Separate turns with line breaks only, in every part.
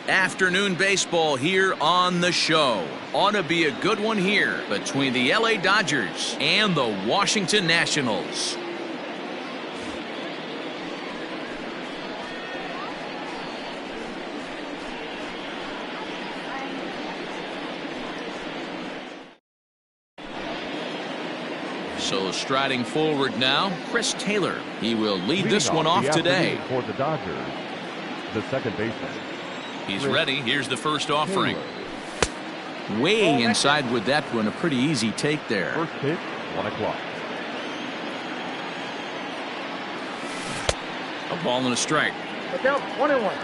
Afternoon baseball here on the show. Ought to be a good one here between the LA Dodgers and the Washington Nationals. So striding forward now, Chris Taylor. He will lead this one off today.
For the Dodgers, the second baseman.
He's ready. Here's the first offering. Way inside with that one. A pretty easy take there.
First pitch, 1 o'clock.
A ball and a strike.
Look out, 1-1.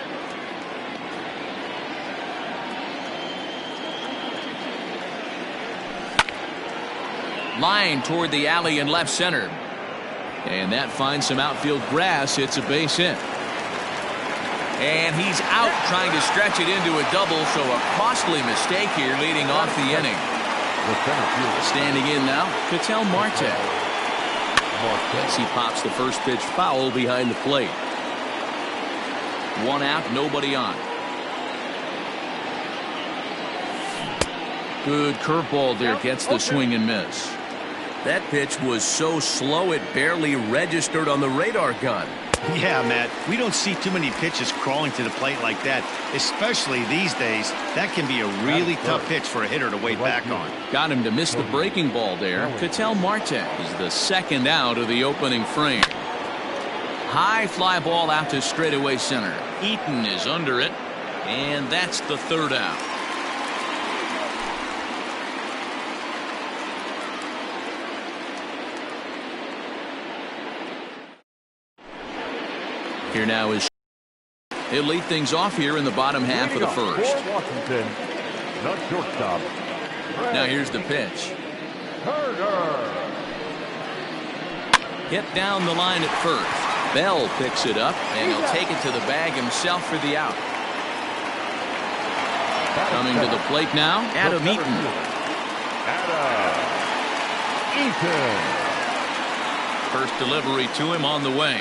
Line toward the alley in left center. And that finds some outfield grass. It's a base hit. And he's out trying to stretch it into a double, so a costly mistake here leading off the inning. Standing in now, Ketel Marte. As he pops the first pitch foul behind the plate. 1 out, nobody on. Good curveball there, gets the swing and miss. That pitch was so slow it barely registered on the radar gun.
Yeah, Matt, we don't see too many pitches crawling to the plate like that, especially these days. That can be a really tough pitch for a hitter to wait back on.
Got him to miss the breaking ball there. Ketel Marte is the second out of the opening frame. High fly ball out to straightaway center. Eaton is under it, and that's the third out. Here now is he'll lead things off here in the bottom half of the first.
Washington, the shortstop.
Now here's the pitch. Hit down the line at first. Bell picks it up, and he'll take it to the bag himself for the out. Coming to the plate now, Adam Eaton. First delivery to him on the way.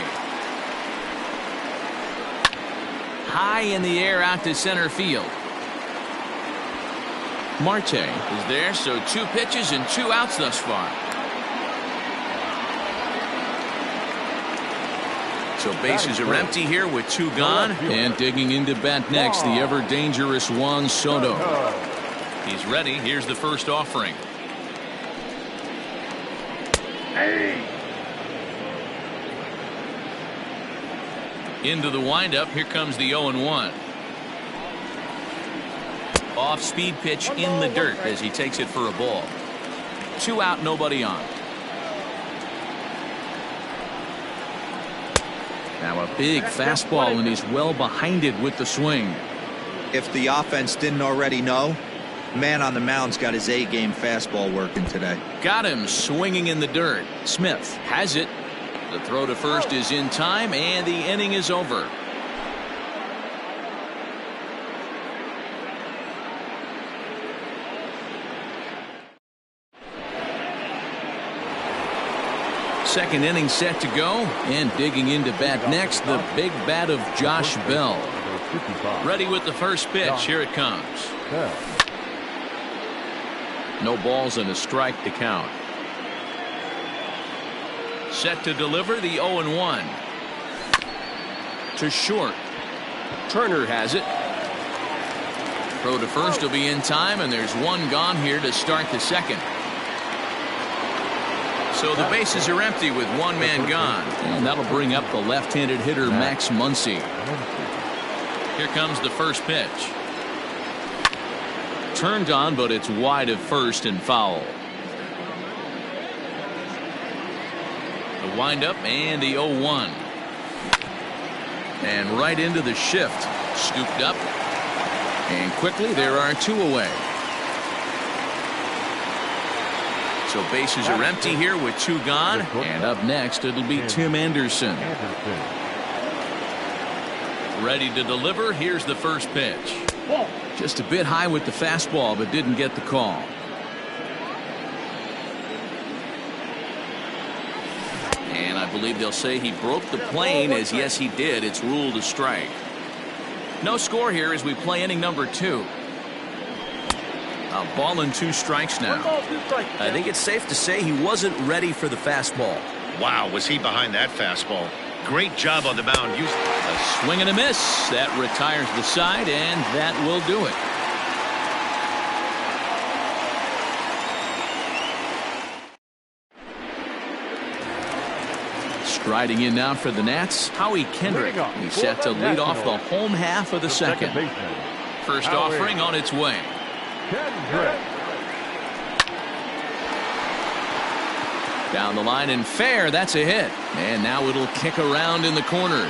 High in the air out to center field. Marte is there, so 2 pitches and 2 outs thus far. So bases are empty here with 2 gone, and digging into bat next, the ever dangerous Juan Soto. He's ready. Here's the first offering. Into the windup. Here comes the 0-1. Off speed pitch in the dirt as he takes it for a ball. 2 out, nobody on. Now a big fastball, and he's well behind it with the swing.
If the offense didn't already know, man on the mound's got his A-game fastball working today.
Got him swinging in the dirt. Smith has it. The throw to first is in time, and the inning is over. Second inning set to go, and digging into bat next, the big bat of Josh Bell. Ready with the first pitch. Here it comes. No balls and a strike to count. Set to deliver the 0-1. To short. Turner has it. Throw to first will be in time, and there's 1 gone here to start the second. So the bases are empty with 1 man gone, and that'll bring up the left-handed hitter Max Muncy. Here comes the first pitch. Turned on, but it's wide of first and foul. The windup and the 0-1. And right into the shift. Scooped up. And quickly there are 2 away. So bases are empty here with 2 gone. And up next it'll be Tim Anderson. Ready to deliver. Here's the first pitch. Just a bit high with the fastball, but didn't get the call. And I believe they'll say he broke the plane, as yes he did. It's ruled a strike. No score here as we play inning number 2. A ball and 2 strikes now.
I think it's safe to say he wasn't ready for the fastball.
Wow, was he behind that fastball? Great job on the mound.
A swing and a miss. That retires the side, and that will do it. Striding in now for the Nats, Howie Kendrick. He's set to lead off the home half of the second. First offering on its way. Down the line and fair. That's a hit. And now it'll kick around in the corner.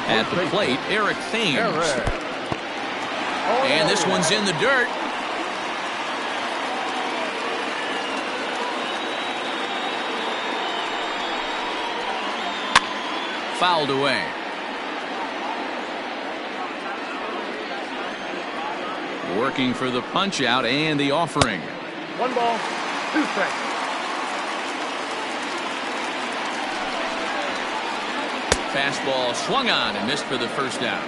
At the plate, Eric Thames. And this one's in the dirt. Fouled away. Working for the punch out and the offering.
1 ball, 2 strikes.
Fastball swung on and missed for the first out.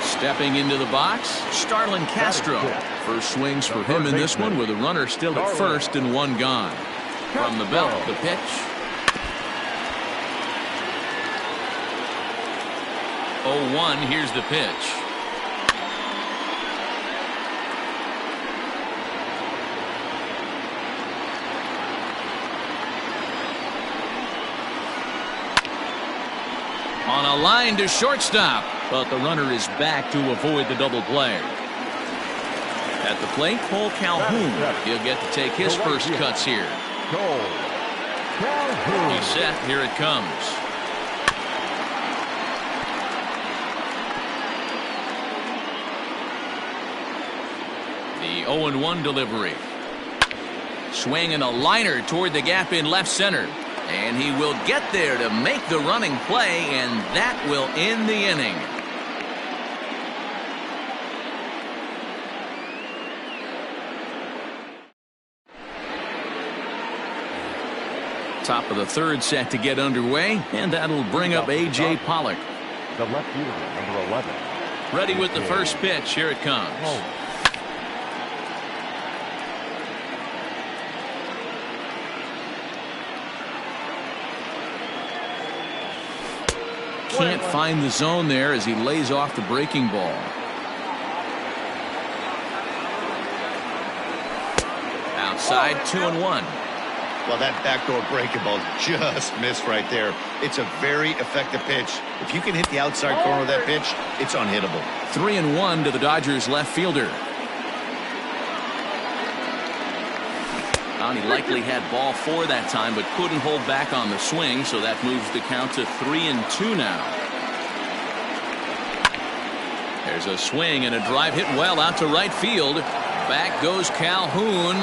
Stepping into the box, Starlin Castro. First swings for him in this one with a runner still at first and 1 gone. From the belt, the pitch. 0-1, here's the pitch. On a line to shortstop, but the runner is back to avoid the double play. At the plate, Cole Calhoun. He'll get to take his first cuts here. He's set. Here it comes. The 0-1 delivery. Swing and a liner toward the gap in left center. And he will get there to make the running play, and that will end the inning. Top of the third set to get underway, and that'll bring up A.J. Pollock.
The left fielder, number 11.
Ready with the first pitch. Here it comes. Can't find the zone there as he lays off the breaking ball. Outside, 2-1.
Well, that backdoor breaking ball just missed right there. It's a very effective pitch. If you can hit the outside corner of that pitch, it's unhittable.
3-1 to the Dodgers left fielder. He likely had ball 4 that time, but couldn't hold back on the swing, so that moves the count to 3-2 now. There's a swing and a drive hit well out to right field. Back goes Calhoun.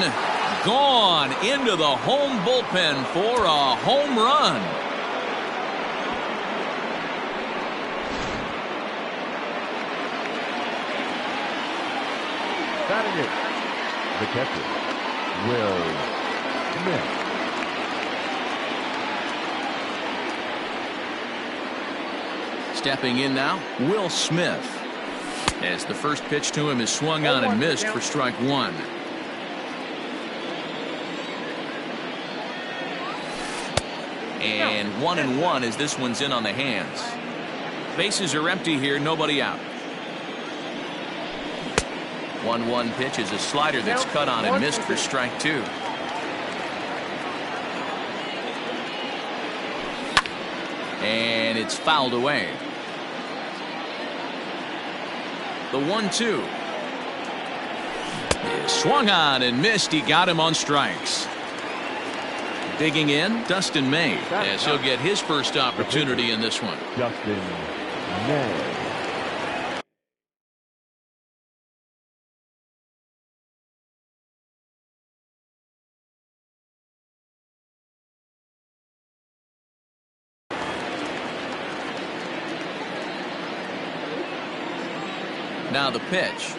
Gone into the home bullpen for a home run.
Batting it, the catcher, Will Smith.
Stepping in now, Will Smith. As the first pitch to him is swung on and missed for strike 1. And 1-1 as this one's in on the hands. Bases are empty here, nobody out. 1-1 pitch is a slider that's cut on and missed for strike 2. And it's fouled away. The 1-2 is swung on and missed. He got him on strikes. Digging in, Dustin May, as he'll get his first opportunity in this one.
Dustin May.
Now the pitch.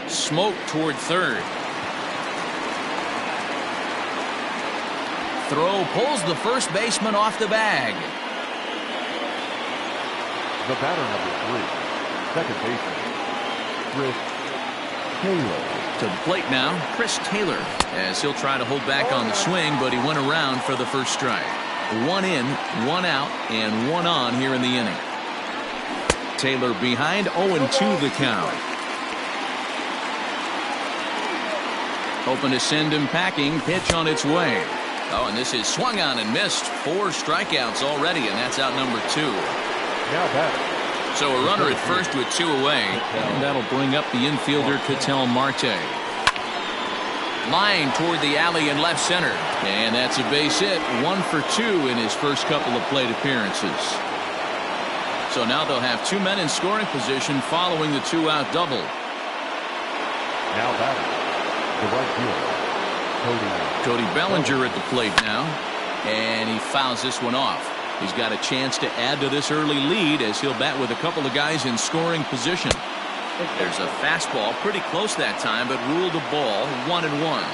Smoke toward third. throw pulls the first baseman off the bag.
The batter, number 3, second baseman, Chris Taylor.
To the plate now, Chris Taylor, as he'll try to hold back on the swing, but he went around for the first strike. 1 in, 1 out, and 1 on here in the inning. Taylor behind, 0-2 the count. Hoping to send him packing. Pitch on its way. Oh, and this is swung on and missed. 4 strikeouts already, and that's out number 2.
Now batter.
So a runner at first with 2 away, and that'll bring up the infielder Ketel Marte. Line toward the alley in left center, and that's a base hit. 1 for 2 in his first couple of plate appearances. So now they'll have 2 men in scoring position following the 2-out double.
Now batter, the right fielder,
Cody Bellinger at the plate now, and he fouls this one off. He's got a chance to add to this early lead as he'll bat with a couple of guys in scoring position. There's a fastball pretty close that time, but ruled a ball. 1-1.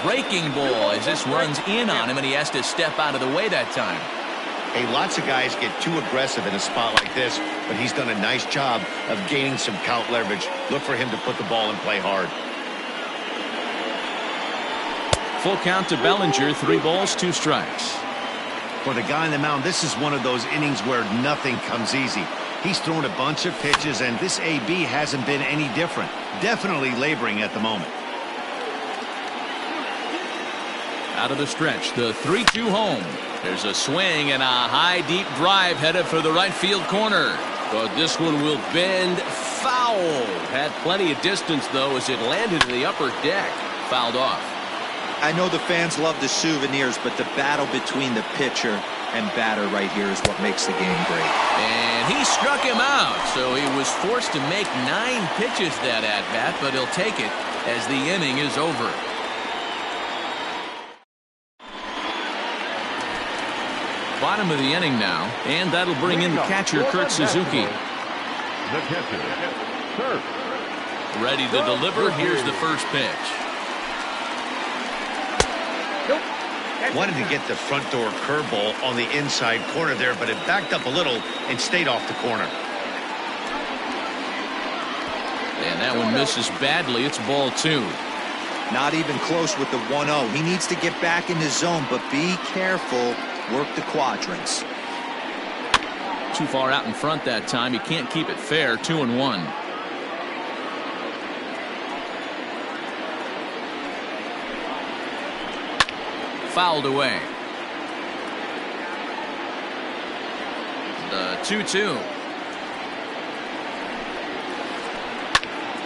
Breaking ball as this runs in on him, and he has to step out of the way that time.
Hey, lots of guys get too aggressive in a spot like this, but he's done a nice job of gaining some count leverage. Look for him to put the ball in play hard.
Full count to Bellinger. 3 balls, 2 strikes.
For the guy on the mound, this is one of those innings where nothing comes easy. He's thrown a bunch of pitches, and this AB hasn't been any different. Definitely laboring at the moment.
Out of the stretch, the 3-2 home. There's a swing and a high, deep drive headed for the right field corner. But this one will bend foul. Had plenty of distance, though, as it landed in the upper deck. Fouled off.
I know the fans love the souvenirs, but the battle between the pitcher and batter right here is what makes the game great.
And he struck him out, so he was forced to make 9 pitches that at-bat, but he'll take it as the inning is over. Bottom of the inning now, and that'll bring in catcher Kurt Suzuki.
The catcher, Kurt.
Ready to deliver. Here's the first pitch.
Wanted to get the front door curveball on the inside corner there, but it backed up a little and stayed off the corner.
And that one misses badly. It's ball 2.
Not even close with the 1-0. He needs to get back in the zone, but be careful. Work the quadrants.
Too far out in front that time. He can't keep it fair. 2-1. Fouled away. The 2-2.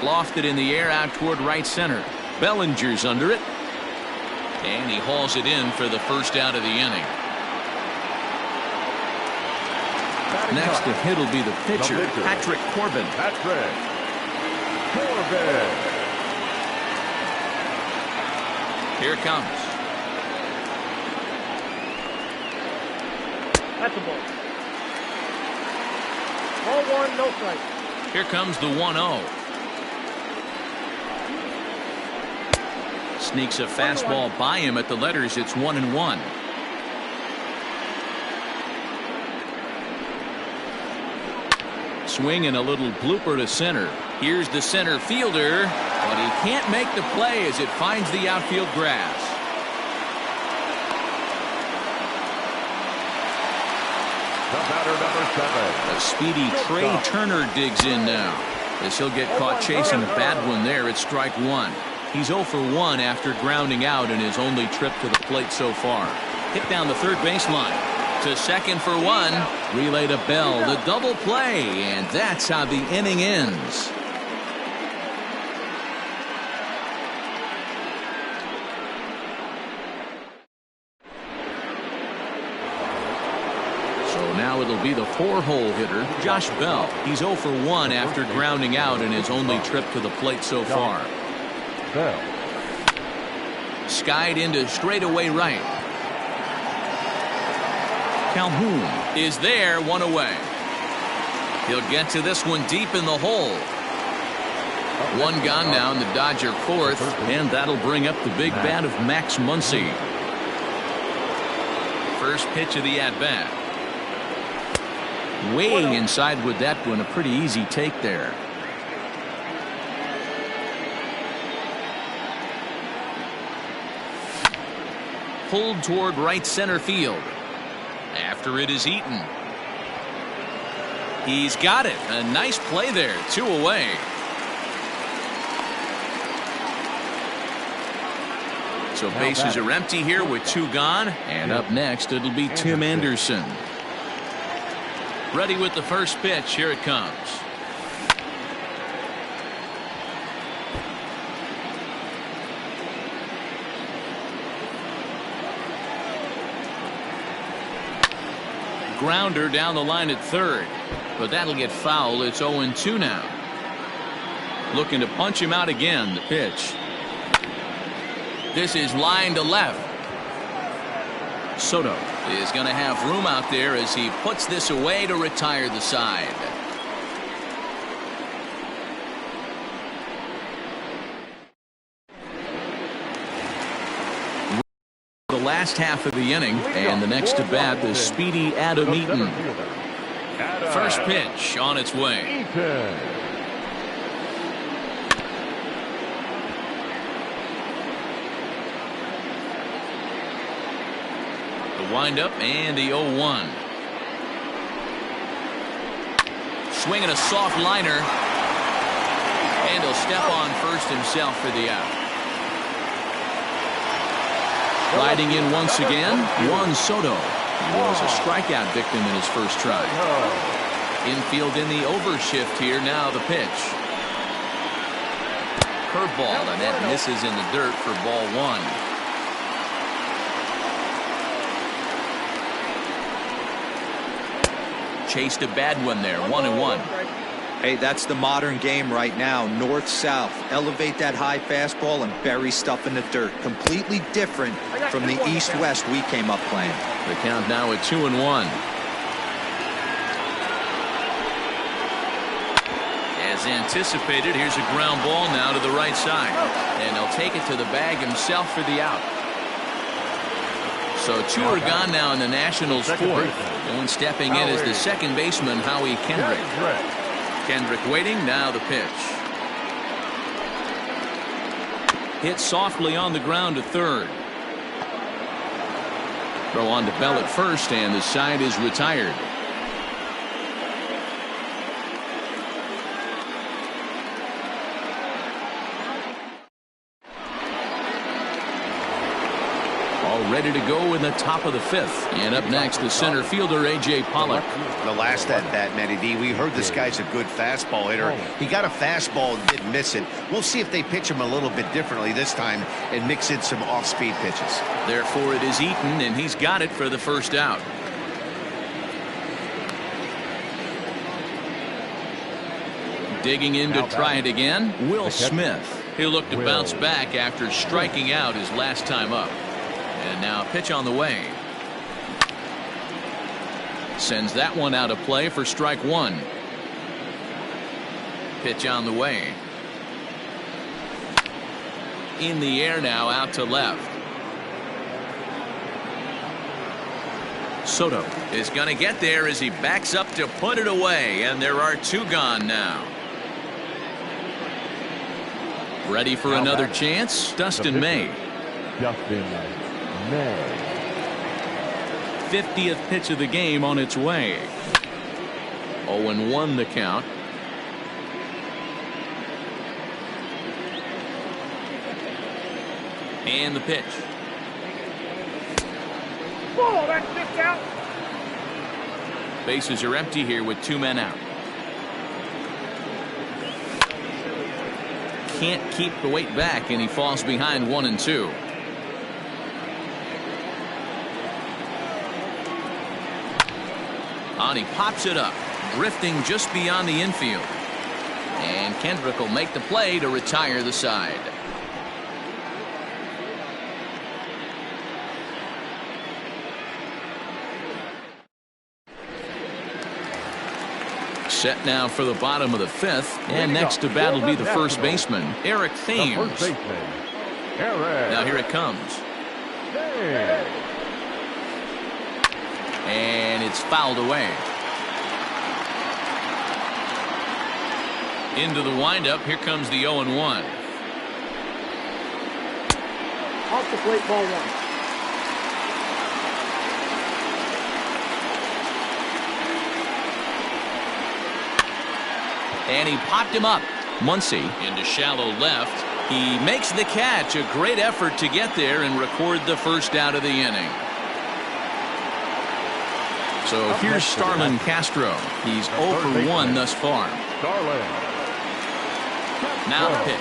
Lofted in the air out toward right center. Bellinger's under it. And he hauls it in for the first out of the inning. Next to hit will be the pitcher, Patrick Corbin.
Patrick Corbin.
Here it comes.
That's a ball. Ball 1, no strike.
Here comes the 1-0. Sneaks a fastball by him at the letters. It's 1-1. Swing and a little blooper to center. Here's the center fielder, but he can't make the play as it finds the outfield grass.
The batter, number 7.
A speedy Trey Turner digs in now, as he'll get caught chasing a bad one there at strike 1. He's 0 for 1 after grounding out in his only trip to the plate so far. Hit down the third baseline. To second for 1. Relay to Bell. The double play. And that's how the inning ends. So now it'll be the 4-hole hitter, Josh Bell. He's 0 for 1 after grounding out in his only trip to the plate so far.
Bell.
Skied into straightaway right. Calhoun is there, 1 away. He'll get to this one deep in the hole. One gone now in the Dodger fourth, and that'll bring up the big bat of Max Muncy. First pitch of the at-bat. Way inside with that one, a pretty easy take there. Pulled toward right center field. After it is Eaton. He's got it. A nice play there. 2 away. So bases are empty here with 2 gone. And up next, it'll be Tim Anderson. Ready with the first pitch. Here it comes. Grounder down the line at third, but that'll get foul. It's 0-2 now. Looking to punch him out again. The pitch. This is line to left. Soto is going to have room out there as he puts this away to retire the side. The last half of the inning, and the next to bat is speedy Adam Eaton. First pitch on its way. The windup and the 0-1. Swinging a soft liner, and he'll step on first himself for the out. Sliding in once again, Juan Soto. He was a strikeout victim in his first try. Infield in the overshift here. Now the pitch. Curveball, and that misses in the dirt for ball 1. Chased a bad one there. 1-1.
Hey, that's the modern game right now. North-south. Elevate that high fastball and bury stuff in the dirt. Completely different from the east-west we came up playing.
The count now at 2-1. As anticipated, here's a ground ball now to the right side. And he'll take it to the bag himself for the out. So 2 are gone now in the Nationals' fourth. And stepping in is the second baseman, Howie Kendrick. Kendrick waiting. Now the pitch. Hit softly on the ground to third. Throw on to Bell at first, and the side is retired. Ready to go in the top of the 5th. And up next, the center fielder, A.J. Pollock.
The last at bat, Matty D, we heard this guy's a good fastball hitter. He got a fastball and didn't miss it. We'll see if they pitch him a little bit differently this time and mix in some off-speed pitches.
Therefore, it is Eaton, and he's got it for the first out. Digging in to try it again, Will Smith. He'll look to bounce back after striking out his last time up. And now a pitch on the way. Sends that one out of play for strike 1. Pitch on the way. In the air now, out to left. Soto is going to get there as he backs up to put it away. And there are 2 gone now. Ready for another chance? Dustin May. 50th pitch of the game on its way. 0-1 the count. And the pitch.
Whoa, that's kicked out.
Bases are empty here with 2 men out. Can't keep the weight back, and he falls behind 1-2. He pops it up, drifting just beyond the infield. And Kendrick will make the play to retire the side. Set now for the bottom of the fifth, and next to bat will be the first baseman, Eric
The
Thames.
first baseman, Eric.
Now here it comes.
Thames.
And it's fouled away. Into the windup, here comes the 0-1.
Off the plate, ball one.
And he popped him up. Muncy into shallow left. He makes the catch. A great effort to get there and record the first out of the inning. So here's Starlin Castro. He's 0 for 1 thus far.
Starlin.
Now the pitch.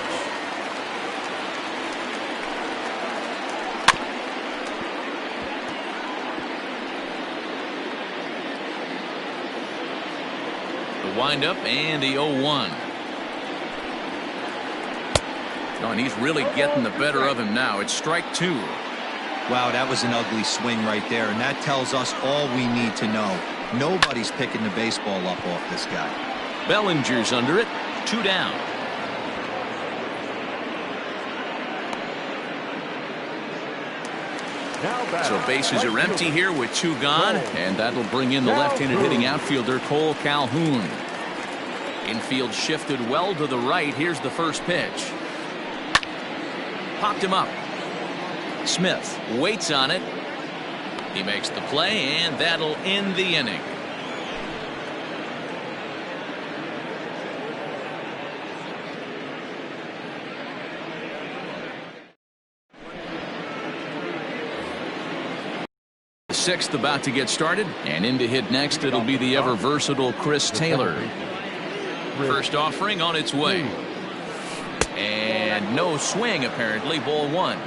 The windup and the 0-1. Oh, and he's really getting the better of him now. It's strike two.
Wow, that was an ugly swing right there, and that tells us all we need to know. Nobody's picking the baseball up off this guy.
Bellinger's under it. 2 down. So bases are empty here with 2 gone, and that'll bring in the left-handed hitting outfielder Cole Calhoun. Infield shifted well to the right. Here's the first pitch. Popped him up. Smith waits on it. He makes the play, and that'll end the inning. The sixth about to get started, and in to hit next it'll be the ever versatile Chris Taylor. First offering on its way. And no swing apparently. Ball 1.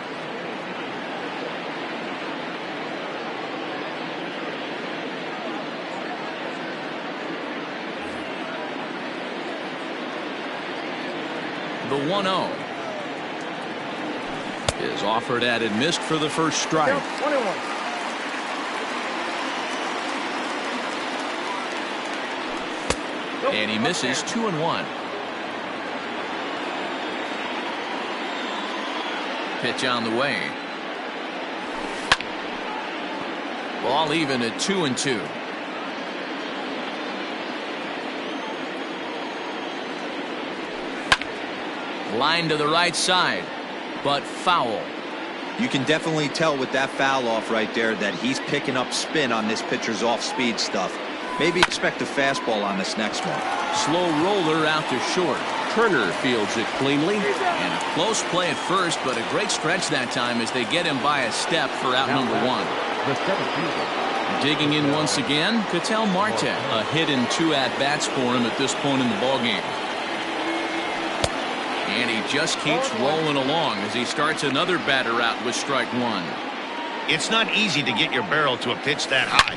The 1-0 is offered at and missed for the first strike.
21.
And he misses 2-1. Pitch on the way. Ball even at 2-2. Line to the right side, but foul.
You can definitely tell with that foul off right there that he's picking up spin on this pitcher's off-speed stuff. Maybe expect a fastball on this next one.
Slow roller out to short. Turner fields it cleanly, and a close play at first, but a great stretch that time as they get him by a step for out number 1.
The 17th.
Digging in once again, Ketel Marte. A hit and 2 at-bats for him at this point in the ballgame. And he just keeps rolling along as he starts another batter out with strike 1.
It's not easy to get your barrel to a pitch that high.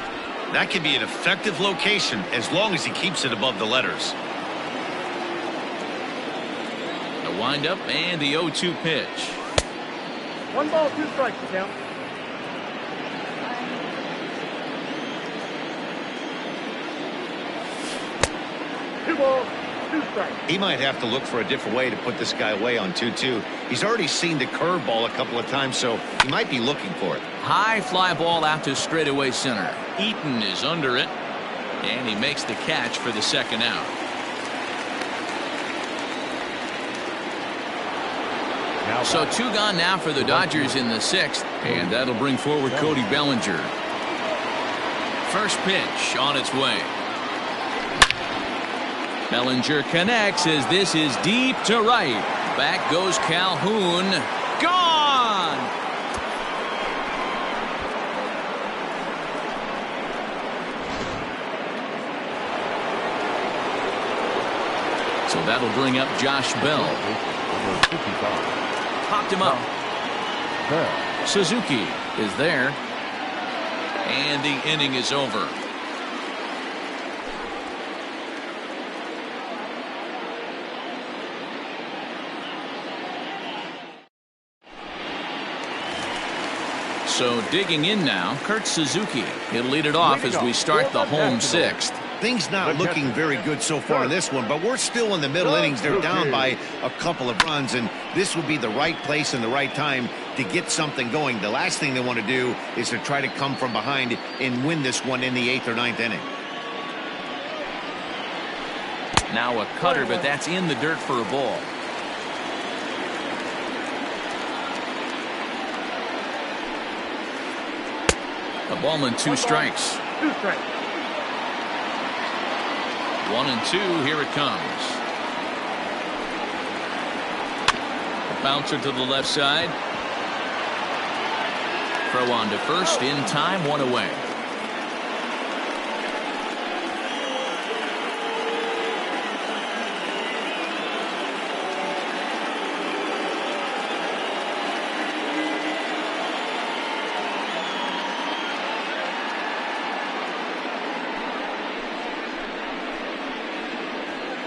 That can be an effective location as long as he keeps it above the letters.
The windup and the 0-2 pitch.
1 ball, 2 strikes, count. Two balls, 2 strikes.
He might have to look for a different way to put this guy away on 2-2. He's already seen the curveball a couple of times, so he might be looking for it.
High fly ball out to straightaway center. Eaton is under it, and he makes the catch for the second out. So 2 gone now for the Dodgers in the 6th, and that'll bring forward Cody Bellinger. First pitch on its way. Bellinger connects as this is deep to right. Back goes Calhoun. Gone! So that'll bring up Josh Bell. Popped him up. Suzuki is there. And the inning is over. So digging in now, Kurt Suzuki. He'll lead it off as we start the home 6th.
Things not looking very good so far in this one, but we're still in the middle innings. They're down by a couple of runs, and this would be the right place and the right time to get something going. The last thing they want to do is to try to come from behind and win this one in the 8th or 9th inning.
Now a cutter, but that's in the dirt for a ball. A ball and 2 strikes.
2 strikes.
1 and 2. Here it comes. A bouncer to the left side. Throw on to first in time. 1 away.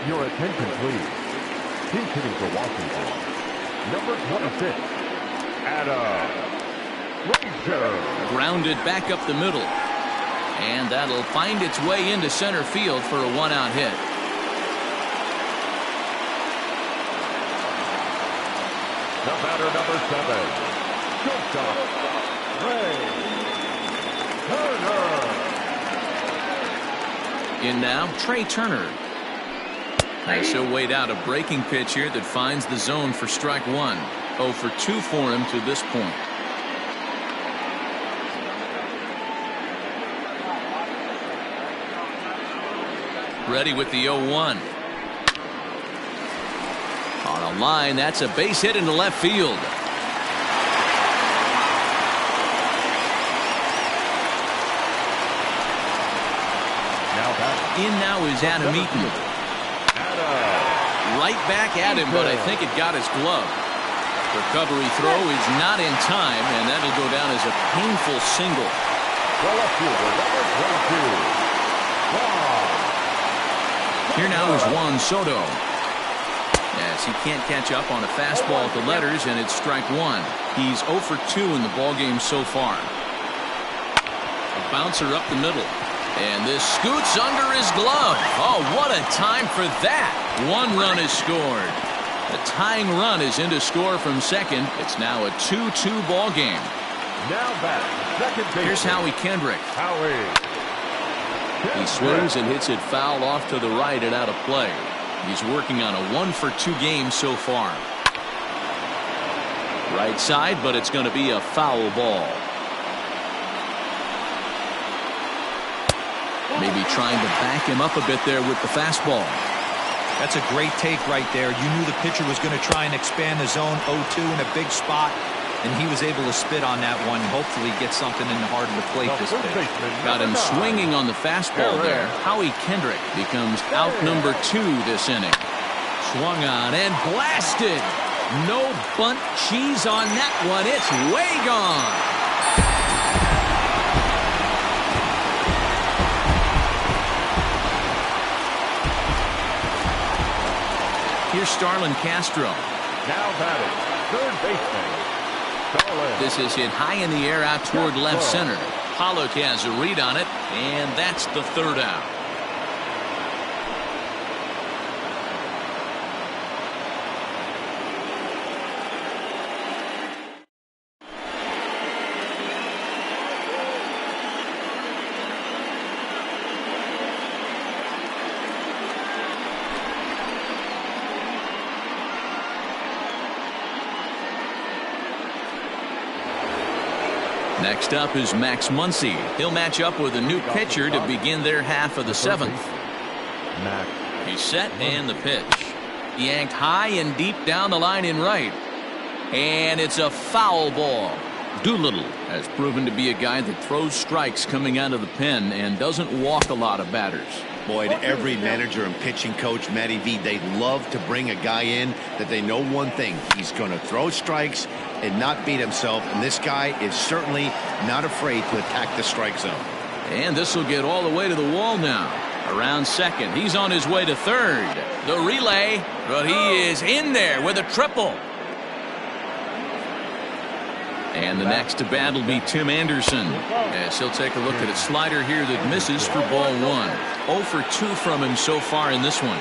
Your attention, please. Team hitting for Washington. Number 26, Adam Frazier.
Grounded back up the middle. And that'll find its way into center field for a 1-out hit.
The batter, number 7, shortstop, Trey Turner.
In now, Trey Turner. Nice show weighed out a breaking pitch here that finds the zone for strike 1. 0 for 2 for him to this point. Ready with the 0-1. On a line, that's a base hit into left field. In now is Adam Eaton. Right back at him, but I think it got his glove. Recovery throw is not in time, and that'll go down as a painful single.
The left fielder, number 22,
Here now is Juan Soto. Yes, he can't catch up on a fastball at the letters, and it's strike 1. He's 0 for 2 in the ballgame so far. A bouncer up the middle. And this scoots under his glove. Oh, what a time for that. 1 run is scored. The tying run is in to score from second. It's now a 2-2 ball game.
Now back, second base.
Here's Howie Kendrick.
Howie.
He swings and hits it foul off to the right and out of play. He's working on a 1 for 2 game so far. Right side, but it's going to be a foul ball. Maybe trying to back him up a bit there with the fastball.
That's a great take right there. You knew the pitcher was going to try and expand the zone 0-2 in a big spot, and he was able to spit on that one. Hopefully get something in the heart of the plate this pitch.
Got him swinging on the fastball there. Howie Kendrick becomes out number 2 this inning. Swung on and blasted. No bunt cheese on that one. It's way gone. Here's Starlin Castro.
Now batting, third baseman, Starlin.
This is hit high in the air out toward left center. Pollock has a read on it, and that's the 3rd out. Next up is Max Muncy. He'll match up with a new pitcher to begin their half of the 7th. He's set and the pitch. Yanked high and deep down the line in right. And it's a foul ball. Doolittle has proven to be a guy that throws strikes coming out of the pen and doesn't walk a lot of batters.
Boyd, every manager and pitching coach, Matty V, they love to bring a guy in that they know one thing. He's going to throw strikes and not beat himself. And this guy is certainly not afraid to attack the strike zone.
And this will get all the way to the wall now. Around second. He's on his way to third. The relay, but he is in there with a triple. And the next to bat will be Tim Anderson, as he'll take a look at a slider here that misses for ball 1. 0 for 2 from him so far in this one.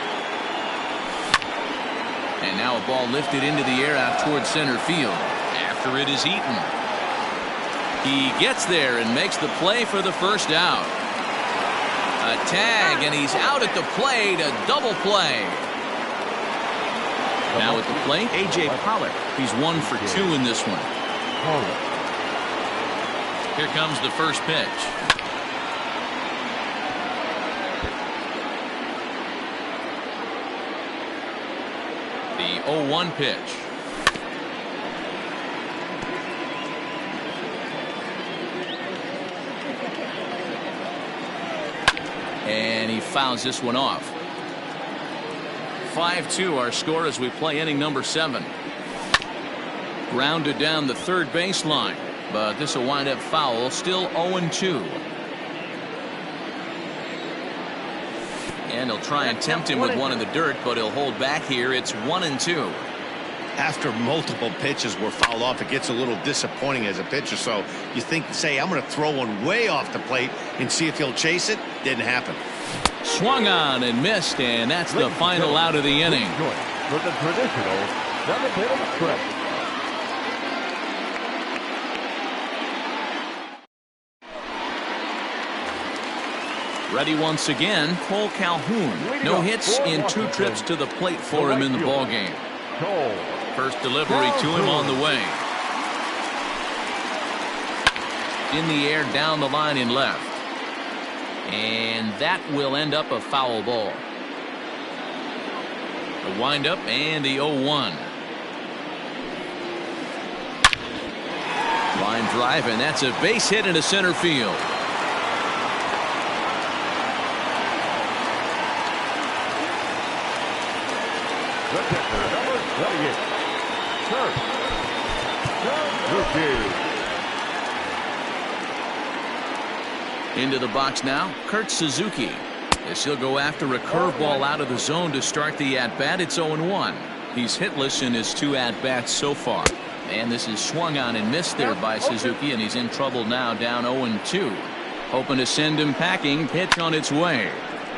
And now a ball lifted into the air out towards center field after it is eaten. He gets there and makes the play for the first out. A tag, and he's out at the plate. A double play. Now at the plate, A.J. Pollock. He's 1 for 2 in this one. Here comes the first pitch. The 0-1 pitch. And he fouls this one off. 5-2 our score as we play inning number 7. Grounded down the third baseline, but this will wind up foul. Still 0-2. And he'll try and tempt him with one in the dirt, but he'll hold back here. It's 1-2.
After multiple pitches were fouled off, it gets a little disappointing as a pitcher. So you think, say, I'm going to throw one way off the plate and see if he'll chase it. Didn't happen.
Swung on and missed, and that's the final out of the inning.
For the traditional 7th stretch.
Ready once again, Cole Calhoun. No hits in 2 trips to the plate for him in the ballgame. First delivery to him on the way. In the air, down the line in left. And that will end up a foul ball. The windup and the 0-1. Line drive, and that's a base hit into center field.
The pitcher, number 38.
Into the box now, Kurt Suzuki. As he'll go after a curveball out of the zone to start the at-bat. It's 0-1. He's hitless in his 2 at-bats so far. And this is swung on and missed there by Suzuki, and he's in trouble now, down 0-2. Hoping to send him packing. Pitch on its way.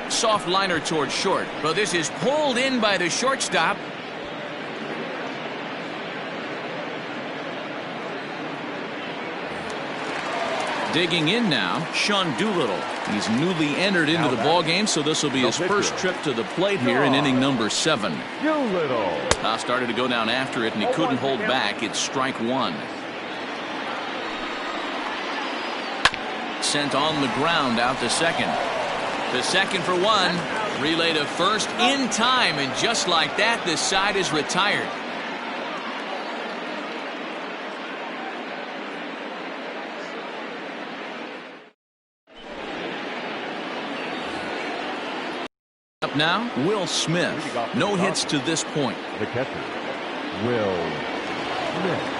Soft liner towards short, but this is pulled in by the shortstop. Digging in now, Sean Doolittle. He's newly entered into the ballgame, so this will be his first trip to the plate here in inning number 7.
Doolittle.
Now started to go down after it, and he couldn't hold back. It's strike 1. Sent on the ground out to second. To second for 1. Relay to first in time, and just like that, this side is retired. Up now, Will Smith. No hits to this point.
The catcher, Will Smith.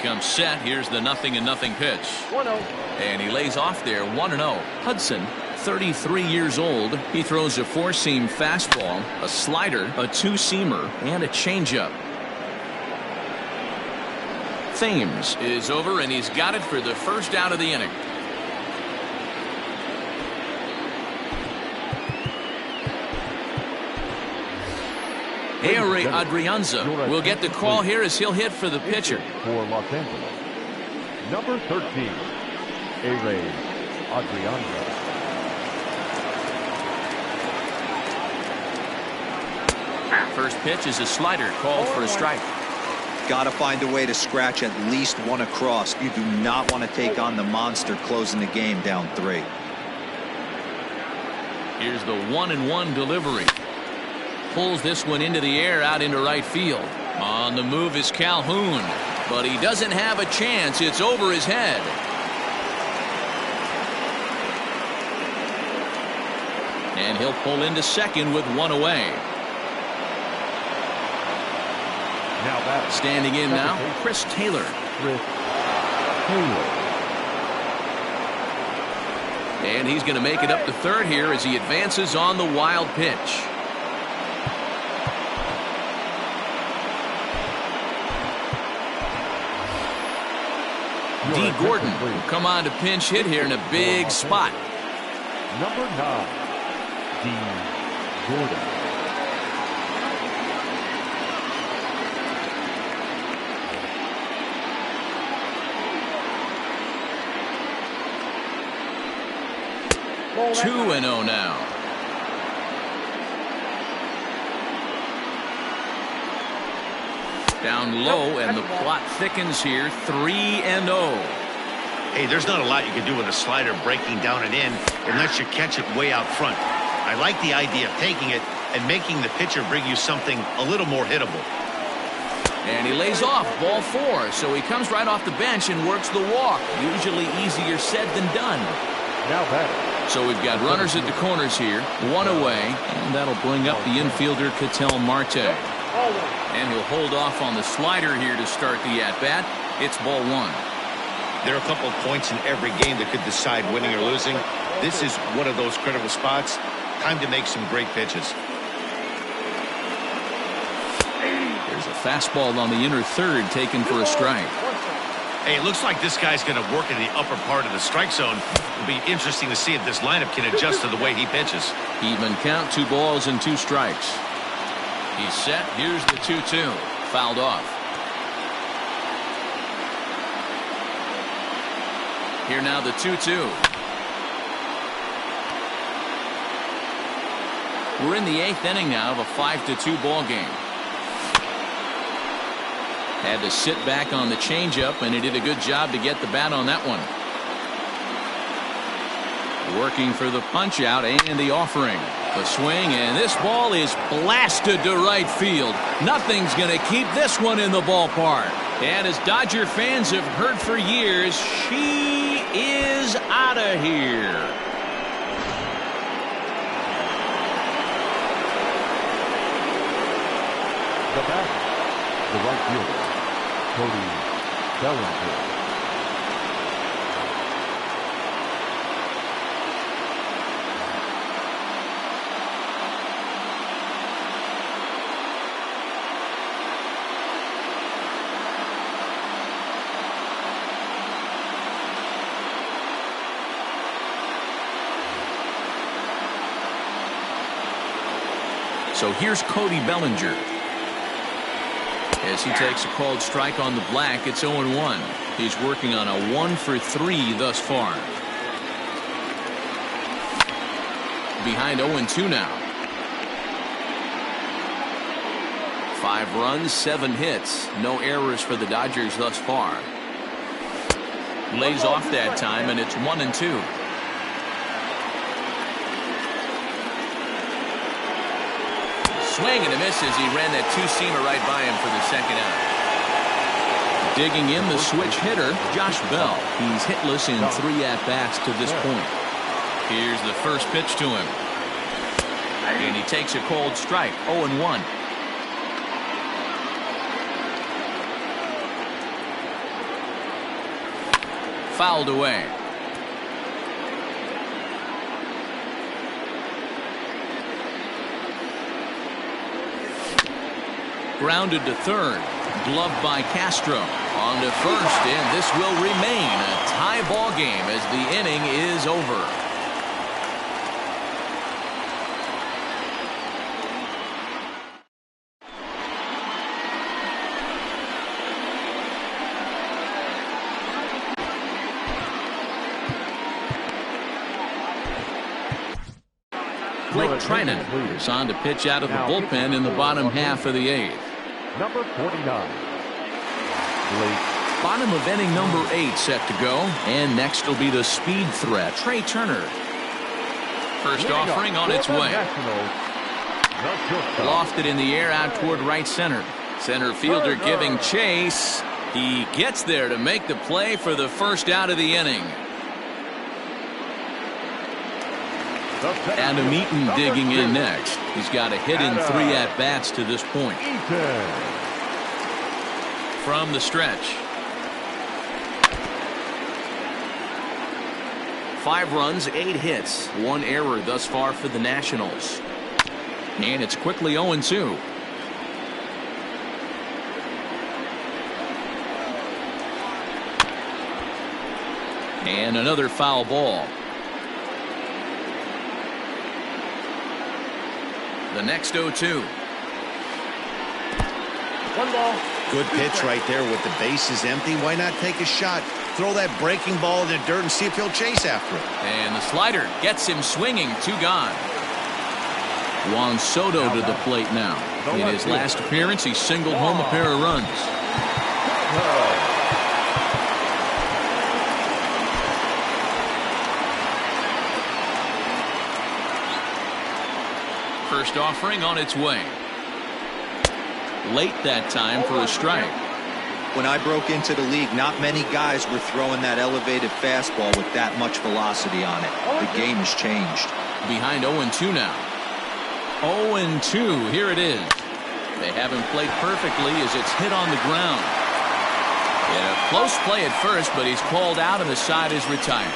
Comes set. Here's the 0-0 pitch.
1-0.
And he lays off there, 1-0. Hudson, 33 years old. He throws a 4-seam fastball, a slider, a 2-seamer, and a changeup. Thames is over, and he's got it for the first out of the inning. Aire Adrianza will get the call here as he'll hit for the pitcher.
For Los Angeles, number 13, Aire Adrianza.
First pitch is a slider called for a strike.
Got to find a way to scratch at least one across. You do not want to take on the monster closing the game down 3.
Here's the 1-1 delivery. Pulls this one into the air out into right field. On the move is Calhoun, but he doesn't have a chance. It's over his head. And he'll pull into second with 1 away.
Now
Standing in now, Chris Taylor. And he's going to make it up to third here as he advances on the wild pitch. D. Gordon will come on to pinch hit here in a big spot.
Number 9, D. Gordon.
Ball
2-0 now. Down low, and the plot thickens here. 3-0.
Hey, there's not a lot you can do with a slider breaking down and in unless you catch it way out front. I like the idea of taking it and making the pitcher bring you something a little more hittable.
And he lays off, ball 4. So he comes right off the bench and works the walk. Usually easier said than done.
Now batting.
So we've got runners at the corners here, 1 away, and that'll bring up the infielder Ketel Marte.
Ball 1.
And he'll hold off on the slider here to start the at-bat. It's ball 1.
There are a couple of points in every game that could decide winning or losing. This is one of those critical spots. Time to make some great pitches.
There's a fastball on the inner third taken for a strike.
Hey, it looks like this guy's going to work in the upper part of the strike zone. It'll be interesting to see if this lineup can adjust to the way he pitches.
Even count, 2 balls and 2 strikes. He's set. Here's the 2-2. Fouled off. Here now the 2-2. We're in the 8th inning now of a 5-2 ball game. Had to sit back on the changeup, and he did a good job to get the bat on that one. Working for the punch out and the offering. The swing, and this ball is blasted to right field. Nothing's going to keep this one in the ballpark. And as Dodger fans have heard for years, she is out of here.
The batter, the right fielder, Cody Bellinger.
So here's Cody Bellinger. As he takes a called strike on the black, it's 0-1. He's working on a 1-for-3 thus far. Behind 0-2 now. 5 runs, 7 hits. No errors for the Dodgers thus far. Lays off that time, and it's 1-2. Swing and a miss as he ran that 2-seamer right by him for the second out. Digging in the switch hitter, Josh Bell. He's hitless in 3 at-bats to this point. Here's the first pitch to him. And he takes a cold strike, 0-1. Fouled away. Grounded to third. Gloved by Castro. On to first, and this will remain a tie ball game as the inning is over. Blake Trinan is on to pitch out of the bullpen in the bottom half of the 8th.
Number 49. Blake.
Bottom of inning number 8 set to go. And next will be the speed threat, Trey Turner. First offering on its way. Lofted in the air out toward right center. Center fielder giving chase. He gets there to make the play for the first out of the inning. Adam Eaton digging in next. He's got a hit in 3 at-bats to this point. from the stretch.
5 runs, 8 hits, 1 error thus far for the Nationals.
And it's quickly 0-2. And another foul ball. The next 0-2.
1 ball.
Good pitch right there with the bases empty. Why not take a shot? Throw that breaking ball in the dirt and see if he'll chase after it.
And the slider gets him swinging. 2 gone. Juan Soto to the plate now. In his last appearance, he singled home a pair of runs. First offering on its way. Late that time for a strike.
When I broke into the league, not many guys were throwing that elevated fastball with that much velocity on it. The game has changed.
Behind 0-2 now. 0-2. Here it is. They haven't played perfectly as it's hit on the ground. Yeah, close play at first, but he's called out and the side is retired.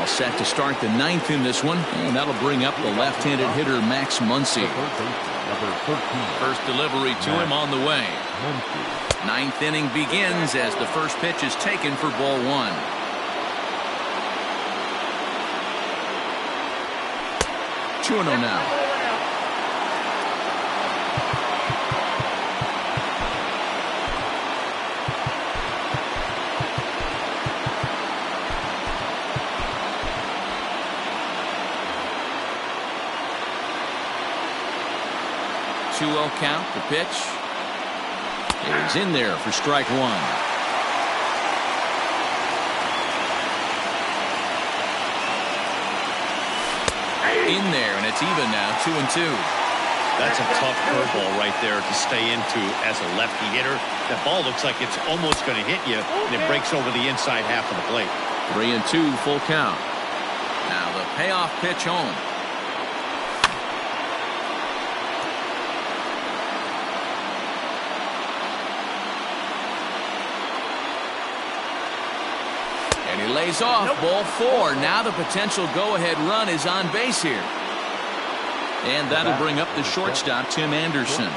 Set to start the 9th in this one, and that'll bring up the left-handed hitter Max Muncy. First delivery to him on the way. 9th inning begins as the first pitch is taken for ball 1. Two 2-0 now. Count. The pitch is in there for strike 1. In there, and it's even now, 2-2.
That's a tough curveball right there to stay into as a lefty hitter. That ball looks like it's almost going to hit you, and it breaks over the inside half of the plate.
3-2, full count. Now the payoff pitch home. He lays off. Ball 4. Now the potential go-ahead run is on base here. And that'll bring up the shortstop, Tim Anderson.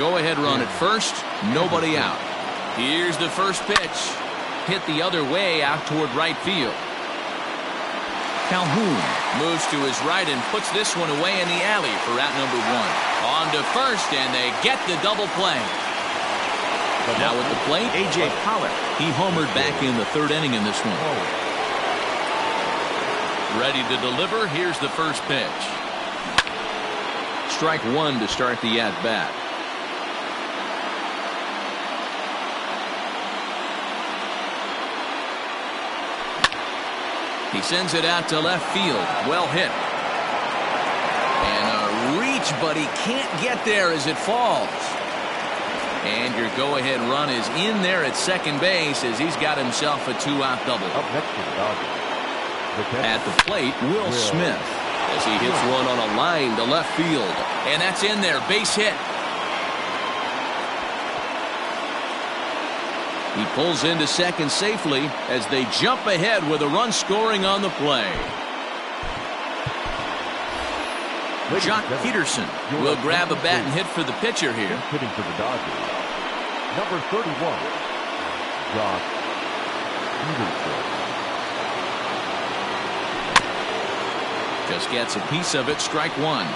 Go-ahead run at first. Nobody out. Here's the first pitch. Hit the other way out toward right field. Calhoun moves to his right and puts this one away in the alley for out number 1. On to first, and they get the double play. Now at the plate, A.J. Pollock. He homered back in the 3rd inning in this one. Ready to deliver. Here's the first pitch. Strike 1 to start the at-bat. He sends it out to left field. Well hit. And a reach, but he can't get there as it falls. And your go-ahead run is in there at second base as he's got himself a 2-out double.
Up next to the Dodgers.
At the plate, Will Smith as he hits one on a line to left field. And that's in there, base hit. He pulls into second safely as they jump ahead with a run scoring on the play. Jock Peterson will grab a bat and hit for the pitcher here.
Hitting for the Dodgers. Number 31, Jock Peterson.
Just gets a piece of it, strike 1.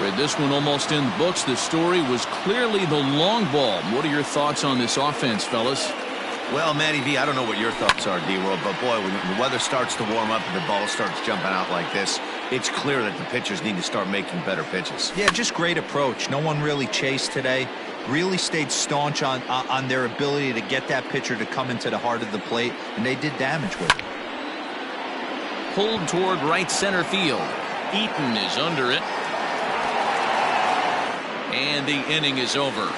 With this one almost in the books, the story was clearly the long ball. What are your thoughts on this offense, fellas?
Well, Matty V, I don't know what your thoughts are, D-World, but boy, when the weather starts to warm up and the ball starts jumping out like this, it's clear that the pitchers need to start making better pitches.
Yeah, just great approach. No one really chased today. Really stayed staunch on their ability to get that pitcher to come into the heart of the plate, and they did damage with it.
Pulled toward right center field. Eaton is under it. And the inning is over.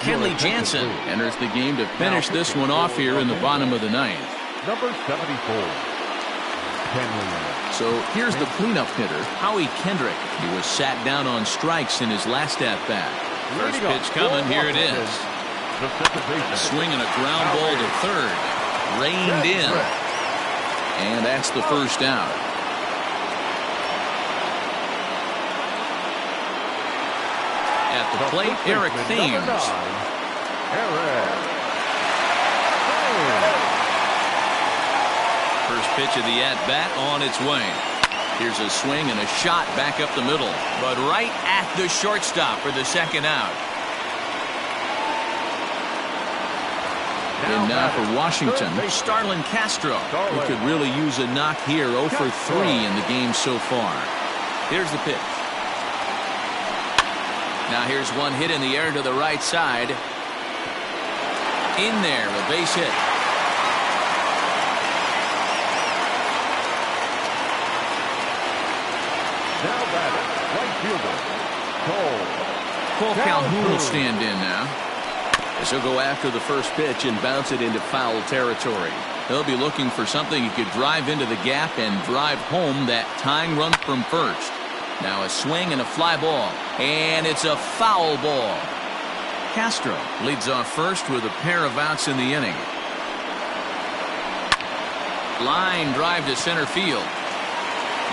Kenley Jansen enters the game to finish this one off here in the bottom of the ninth.
Number 74. Kenley.
So here's the cleanup hitter, Howie Kendrick. He was sat down on strikes in his last at-bat. First pitch coming, here it is. Swinging a ground ball to third. Reined in. And that's the first out. At the plate, Eric Thames. First pitch of the at-bat on its way. Here's a swing and a shot back up the middle, but right at the shortstop for the second out. And now for Washington, Starlin Castro. He could really use a knock here. 0 for 3 in the game so far. Here's the pitch. Now here's one hit in the air to the right side. In there, a base hit.
Now batting, right fielder,
Cole Calhoun will stand in now. As he'll go after the first pitch and bounce it into foul territory. He'll be looking for something he could drive into the gap and drive home that tying run from first. Now a swing and a fly ball. And it's a foul ball. Castro leads off first with a pair of outs in the inning. Line drive to center field.